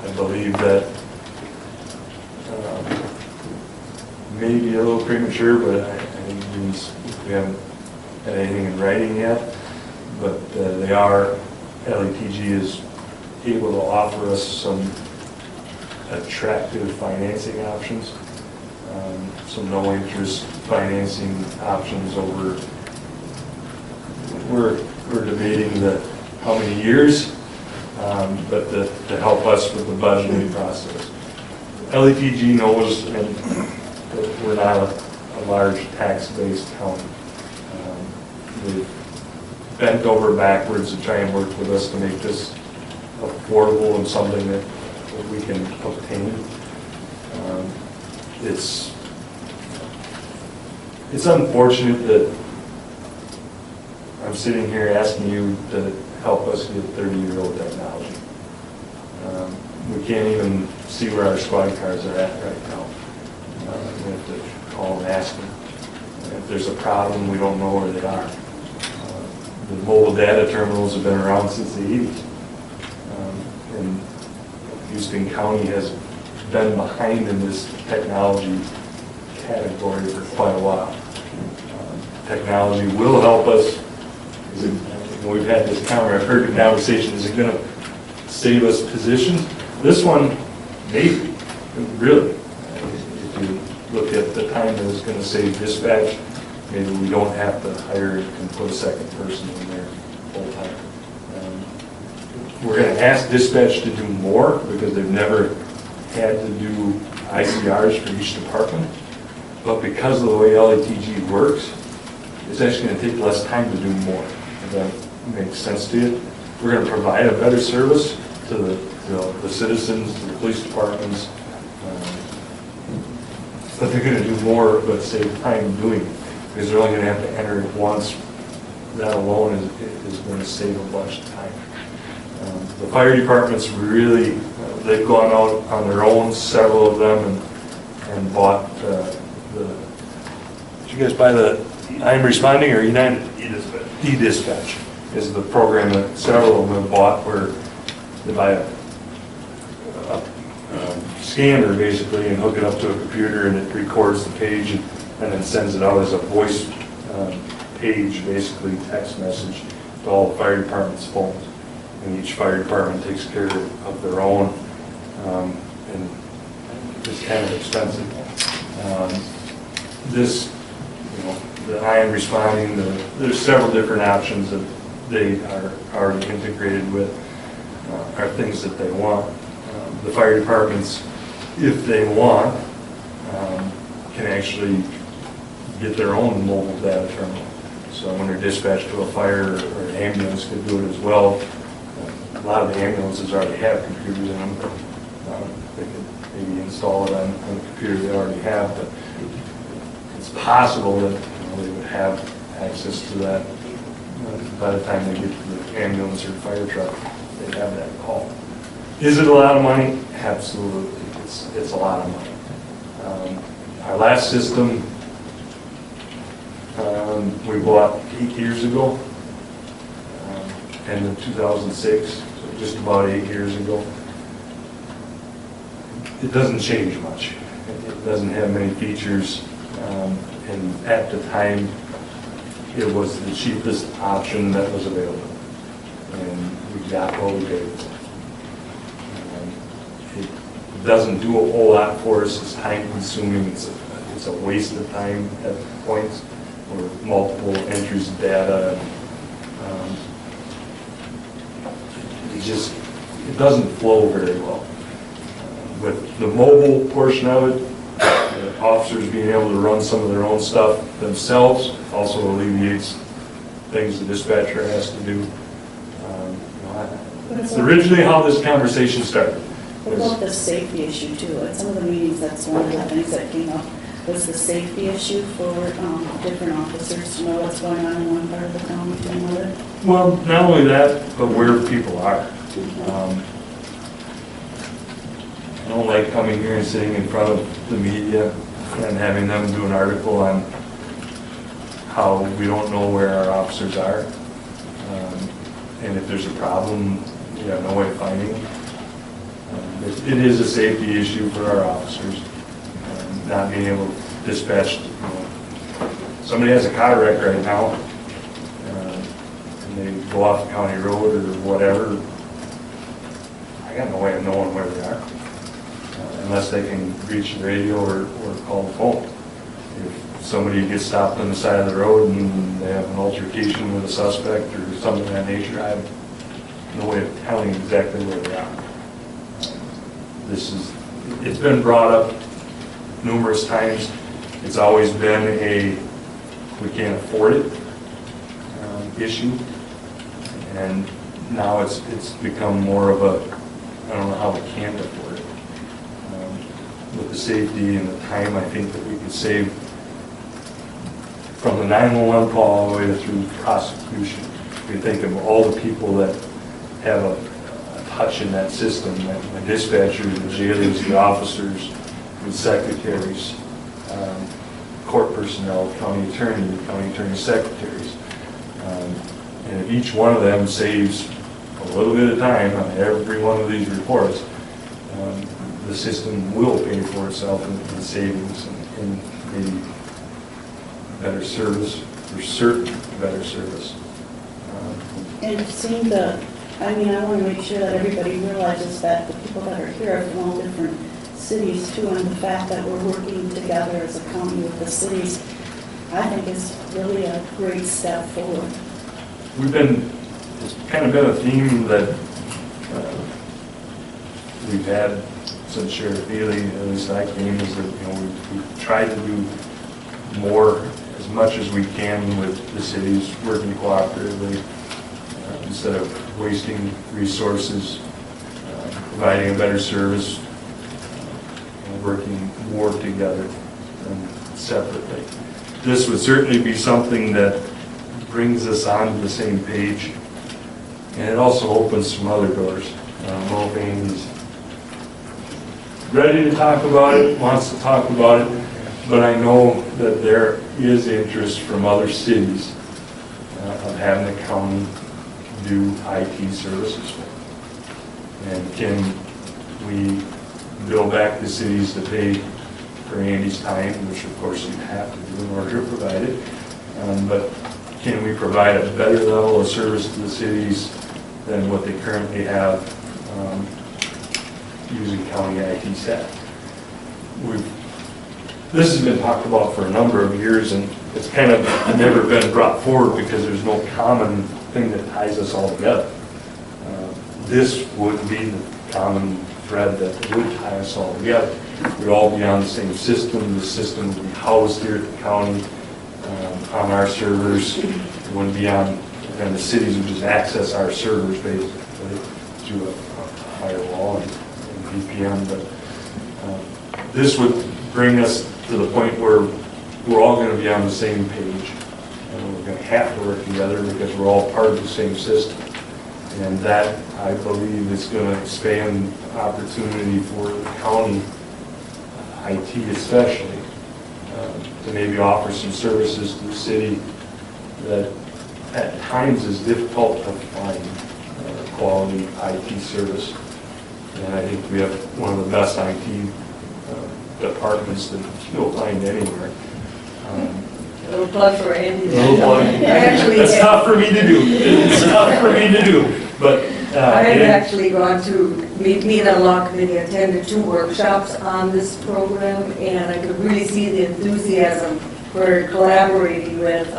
I believe that maybe a little premature, but I think we haven't had anything in writing yet. But LETG is able to offer us some attractive financing options, some no-interest financing options over. We're debating how many years, but to help us with the budgeting process. LETG knows that we're not a large tax-based county. They've bent over backwards to try and work with us to make this affordable and something that we can obtain. It's unfortunate that I'm sitting here asking you to help us get 30-year-old technology. We can't even see where our squad cars are at right now. We have to call and ask them. If there's a problem, we don't know where they are. The mobile data terminals have been around since the 80s. And Houston County has been behind in this technology category for quite a while. Technology will help us. We've had this I've heard the conversation, is it going to save us positions? This one, maybe, really. If you look at the time that it's going to save dispatch, maybe we don't have to hire and put a second person in there full time. We're going to ask dispatch to do more because they've never had to do ICRs for each department. But because of the way LETG works, it's actually going to take less time to do more. If that makes sense to you. We're going to provide a better service to the citizens, to the police departments, but they're going to do more but save time doing it because they're only going to have to enter it once. That alone is going to save a bunch of time. The fire departments really, they've gone out on their own, several of them, and bought did you guys buy the I'm Responding or United? E-Dispatch is the program that several of them have bought, where they buy a scanner basically and hook it up to a computer, and it records the page and then sends it out as a voice page, basically text message to all the fire department's phones. And each fire department takes care of their own, and it's kind of expensive. The I Am Responding, there's several different options that they are already integrated with, are things that they want. The fire departments, if they want, can actually get their own mobile data terminal. So when they're dispatched to a fire or an ambulance, could do it as well. a lot of the ambulances already have computers in them. They could maybe install it on the computer they already have, but it's possible that they would have access to that by the time they get to the ambulance or fire truck. They'd have that call. Is it a lot of money? Absolutely. It's a lot of money. Our last system we bought 8 years ago, end of 2006, so just about 8 years ago. It doesn't change much. It doesn't have many features, and at the time, it was the cheapest option that was available, and we got what we paid for. It doesn't do a whole lot for us. It's time consuming. It's a waste of time at points or multiple entries of data. It doesn't flow very well. With the mobile portion of it, the officers being able to run some of their own stuff themselves also alleviates things the dispatcher has to do. It's originally how this conversation started. What about the safety issue too? At some of the meetings, that's one of the things that came up, was the safety issue for different officers to know what's going on in one part of the county to another. Well, not only that, but where people are. I don't like coming here and sitting in front of the media and having them do an article on how we don't know where our officers are. And if there's a problem, we have no way of finding them. It is a safety issue for our officers, not being able to dispatch. Somebody has a car wreck right now, and they go off the county road or whatever. I got no way of knowing where they are, unless they can reach the radio or call the phone. If somebody gets stopped on the side of the road and they have an altercation with a suspect or something of that nature, I have no way of telling exactly where they are. It's been brought up numerous times. It's always been a we can't afford it issue, and now it's become more of a I don't know how we can't afford it. With the safety and the time, I think that we could save from the 911 call all the way through prosecution. If you think of all the people that have a touch in that system, the dispatchers, the jailers, the officers, the secretaries, court personnel, county attorney secretaries. And if each one of them saves a little bit of time on every one of these reports, the system will pay for itself in savings and maybe better service, for certain better service. And seeing I want to make sure that everybody realizes that the people that are here are from all different cities too, and the fact that we're working together as a county with the cities, I think is really a great step forward. It's kind of been a theme that we've had since Sheriff Feely, at least I came, is that we've tried to do more, as much as we can with the cities, working cooperatively, instead of wasting resources, providing a better service, working more together than separately. This would certainly be something that brings us onto the same page, and it also opens some other doors. Mo Bain's ready to talk about it, wants to talk about it, but I know that there is interest from other cities of having the county do IT services for them. And can we bill back the cities to pay for Andy's time, which of course you have to do in order to provide it, but can we provide a better level of service to the cities than what they currently have using county IT staff? This has been talked about for a number of years, and it's kind of never been brought forward because there's no common thing that ties us all together. This would be the common thread that would tie us all together. We'd all be on the same system. The system would be housed here at the county on our servers. It wouldn't be on, and the cities would just access our servers basically. to a firewall and VPN, but this would bring us to the point where we're all going to be on the same page, and we're going to have to work together because we're all part of the same system. And that, I believe, is going to expand opportunity for the county, IT especially, to maybe offer some services to the city that at times is difficult to find quality IT service. And I think we have one of the best IT departments that you'll find anywhere. A little plug for Andy. Little plug. That's tough for me to do. It's tough for me to do. But I have actually gone to, me and the law committee attended 2 workshops on this program, and I could really see the enthusiasm for collaborating with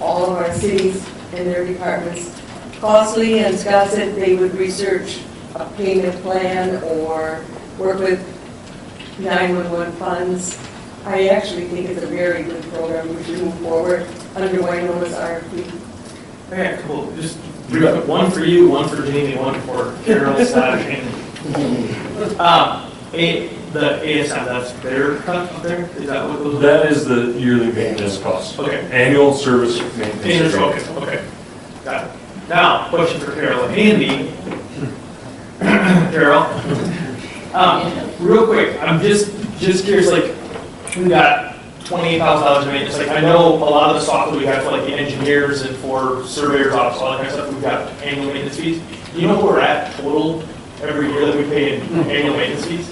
all of our cities and their departments. Costly, and Scott said they would research a payment plan or work with 911 funds. I actually think it's a very good program. We should move forward under Wynoma's RFP. Okay, cool. Just real quick, one for you, one for Jamie, one for Carol, Scott, and the ASM, that's their cut up there? Is that what those are? that is the yearly maintenance cost. Okay. Annual service maintenance. Okay. Got it. Now, question for Carol and Andy. Carol, real quick, I'm just curious, like, we got $28,000 in maintenance. Like, I know a lot of the software we have for like the engineers and for surveyors, office, all that kind of stuff, we've got annual maintenance fees. Do you know where we're at total every year that we pay in annual maintenance fees?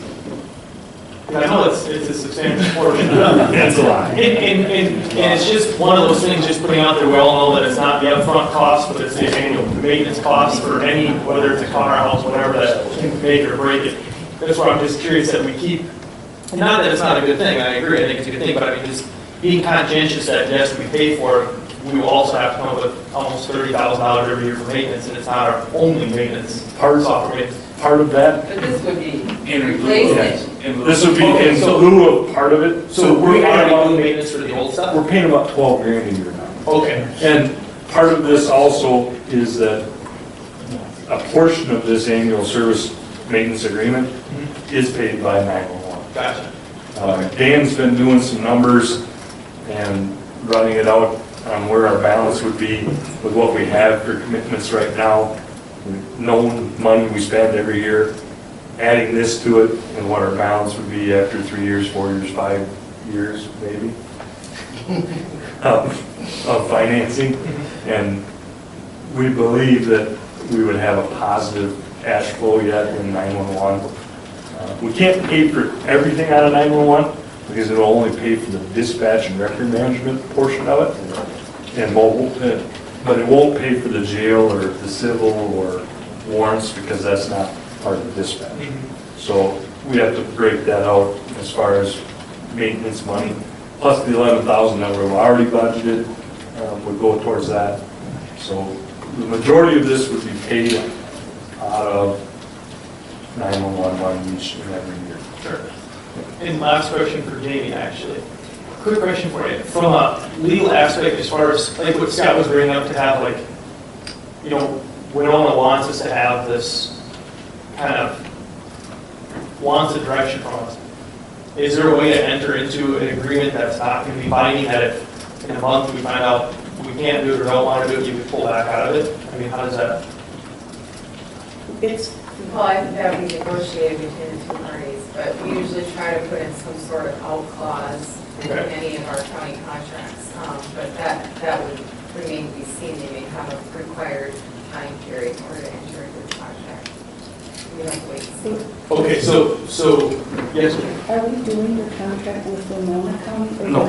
Because I know it's a substantial portion. That's a lot. And it's just one of those things, just putting out there, we all know that it's not the upfront cost, but it's the annual maintenance cost for any, whether it's a car, house, whatever, that can make or break it. That's why I'm just curious that we keep, not that it's not a good thing, I agree, I think it's a good thing, but I mean, just being conscientious that yes, we pay for it, we will also have to come up with almost $30,000 every year for maintenance, and it's not our only maintenance, software maintenance. Part of that, But this would be In replacement. this would be in lieu of part of it. So we're already doing maintenance for the old stuff? We're paying about $12 grand a year now. Okay. And part of this also is that a portion of this annual service maintenance agreement is paid by 911. Gotcha. Dan's been doing some numbers and running it out on where our balance would be with what we have for commitments right now, known money we spend every year, adding this to it, and what our balance would be after 3 years, 4 years, 5 years, maybe, of financing. And we believe that we would have a positive cash flow yet in 911. We can't pay for everything out of 911 because it'll only pay for the dispatch and record management portion of it, and mobile, but it won't pay for the jail or the civil or warrants because that's not part of the dispatch. So we have to break that out as far as maintenance money, plus the $11,000 that we've already budgeted would go towards that. So the majority of this would be paid out of 911 money each and every year. Sure. And last question for Jamie, actually. Quick question for you. From a legal aspect, as far as, like what Scott was bringing up, to have like, you know, Winona wants us to have this kind of, wants a direction from us. Is there a way to enter into an agreement that's not going to be binding, that if in a month we find out we can't do it or don't want to do it, you can pull back out of it? I mean, how does that? Well, I think that would be negotiated between the two parties, but we usually try to put in some sort of out clause in any of our county contracts. But that would remain to be seen. They may have a required time period in order to enter into the contract. We have to wait and see. Okay, so yes. Are we doing the contract with Winona County? No,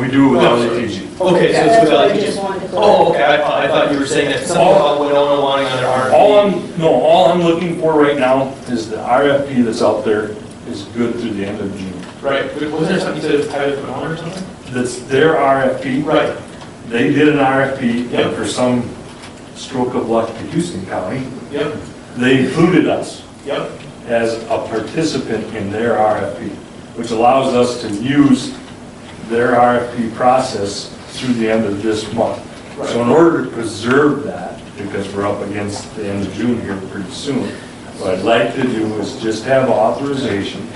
we do with LATG. Okay, so it's with LATG. Oh, okay, I thought you were saying that something about Winona wanting on their RFP. All I'm looking for right now is the RFP that's out there is good through the end of June. Right, wasn't there something to tie with Winona or something? That's their RFP. Right. They did an RFP, and for some stroke of luck to Houston County, they included us as a participant in their RFP, which allows us to use their RFP process through the end of this month. So in order to preserve that, because we're up against the end of June here pretty soon. What I'd like to do is just have authorization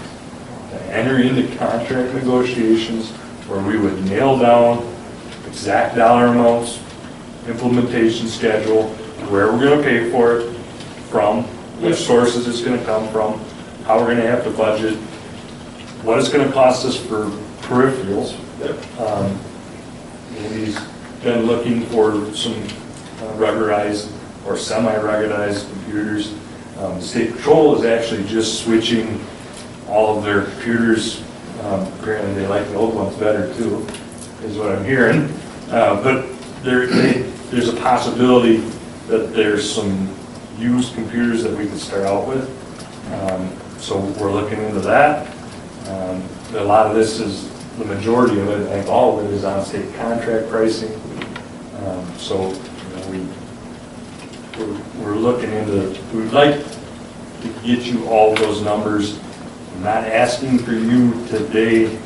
to enter into contract negotiations where we would nail down exact dollar amounts, implementation schedule, where we're gonna pay for it from, which sources it's gonna come from, how we're gonna have to budget, what it's gonna cost us for peripherals. He's been looking for some ruggedized or semi-ruggedized computers. State Patrol is actually just switching all of their computers. Granted, they like the old ones better too, is what I'm hearing. But there's a possibility that there's some used computers that we could start out with. So we're looking into that. A lot of this is, the majority of it, I think all of it is on state contract pricing. So we're looking into, we'd like to get you all those numbers. I'm not asking for you today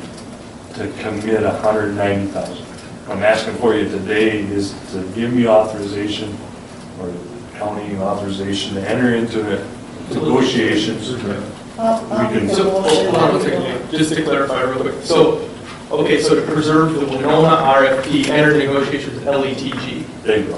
to commit 190,000. I'm asking for you today is to give me authorization, or county authorization, to enter into negotiations. So, hold on one second, just to clarify real quick. So, okay, so to preserve the Winona RFP, enter negotiations with LETG. There you go.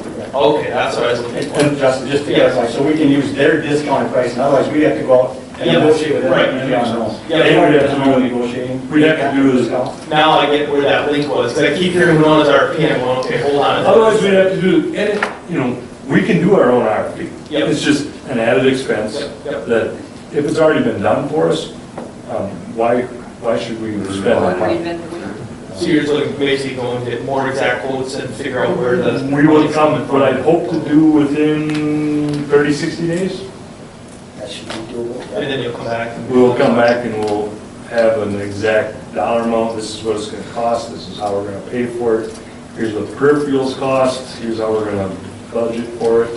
Okay, that's what I was looking for. And Justin, just to clarify, so we can use their discounted price, and otherwise we'd have to go out and negotiate with them. Right. And be on our own. Yeah, They would have to do negotiating. We'd have to do this. Now I get where that link was, because I keep hearing Winona's RFP, and I'm going, okay, hold on. Otherwise, we'd have to do, and we can do our own RFP. Yep. It's just an added expense Yep. that, if it's already been done for us, why should we spend that money? So you're looking, basically going to get more exact quotes and figure out where the. We will come, what I'd hope to do within 30, 60 days. That should be doable. And then you'll come back. We'll come back and we'll have an exact dollar amount. This is what it's gonna cost, this is how we're gonna pay for it. Here's what the peripherals cost, here's how we're gonna budget for it.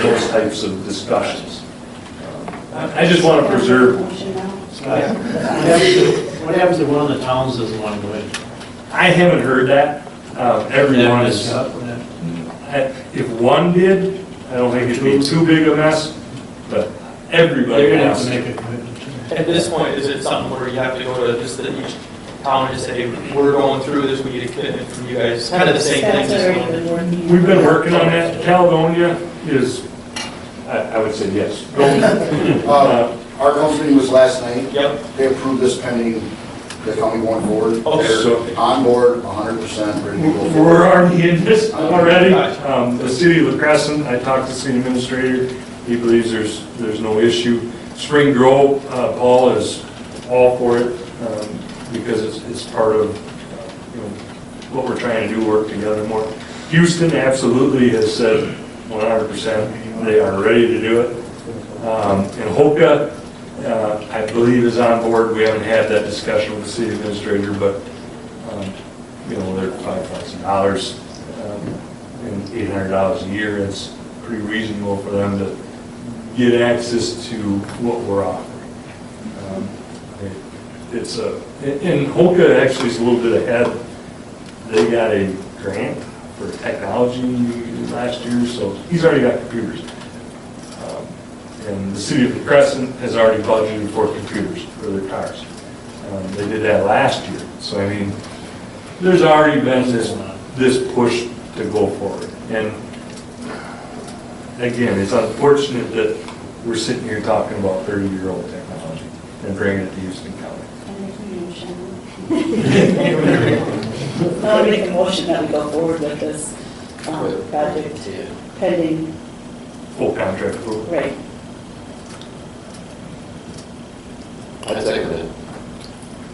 Those types of discussions. I just wanna preserve. What happens if one of the towns doesn't want to go in? I haven't heard that. Everyone is, if one did, I don't think it'd be too big a mess, but everybody They're gonna have has to to. make a commitment. At this point, is it something where you have to go to just each town and just say, we're going through this, we need a commitment from you guys? Kind of the same thing. That's already been working. We've been working on that. Caledonia is, I would say yes. Our council meeting was last night. Yep. They approved this pending the county going forward. Okay. They're on board, 100% ready to go We're forward. already in this already. The city of La Crescent, I talked to the city administrator, he believes there's no issue. Spring Grove, Paul is all for it, because it's part of, what we're trying to do, work together more. Houston absolutely has said 100%, they are ready to do it. And Hoka, I believe is on board. We haven't had that discussion with the city administrator, but, they're $5,000 and $800 a year. It's pretty reasonable for them to get access to what we're offering. And Hoka actually is a little bit ahead. They got a grant for technology last year, so he's already got computers. And the city of La Crescent has already budgeted for computers for their cars. They did that last year. So, I mean, there's already been this push to go forward. And again, it's unfortunate that we're sitting here talking about 30-year-old technology and bringing it to Houston County. I'll make a motion that we go forward with this project pending. Full contract approval. Right. I second it.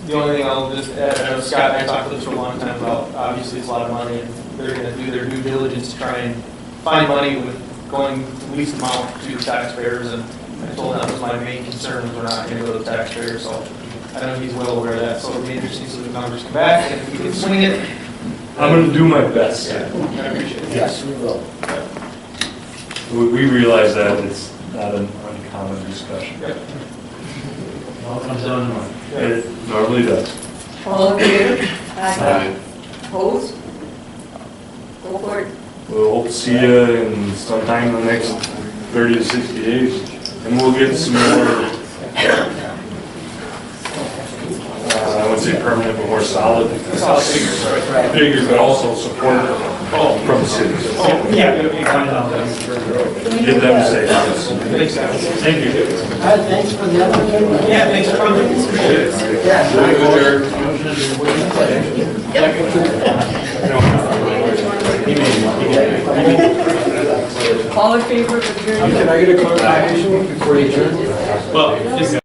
The only thing I'll just add, I know Scott and I talked about this for a long time about, obviously it's a lot of money, and they're gonna do their due diligence to try and find money with going the least amount to the taxpayers, and I told him that was my main concern, was we're not gonna go to the taxpayers, so I know he's well aware of that, so it'll be interesting to see the numbers come back, and if we can swing it. I'm going to do my best. Yeah, I appreciate it. Yes, we will. We realize that it's not an uncommon discussion. Yep. All comes down to money. It normally does. All in favor? Aye. Opposed? Go for it. we'll hope to see you in sometime in the next 30 to 60 days. And we'll get some more, I wouldn't say permanent, but more solid figures, but also support from the city. Yeah. Get them to say yes. Thank you. Thanks for the other. Yeah, thanks for coming. All in favor of adjournment? Can I get a clarification before you adjourn? Well,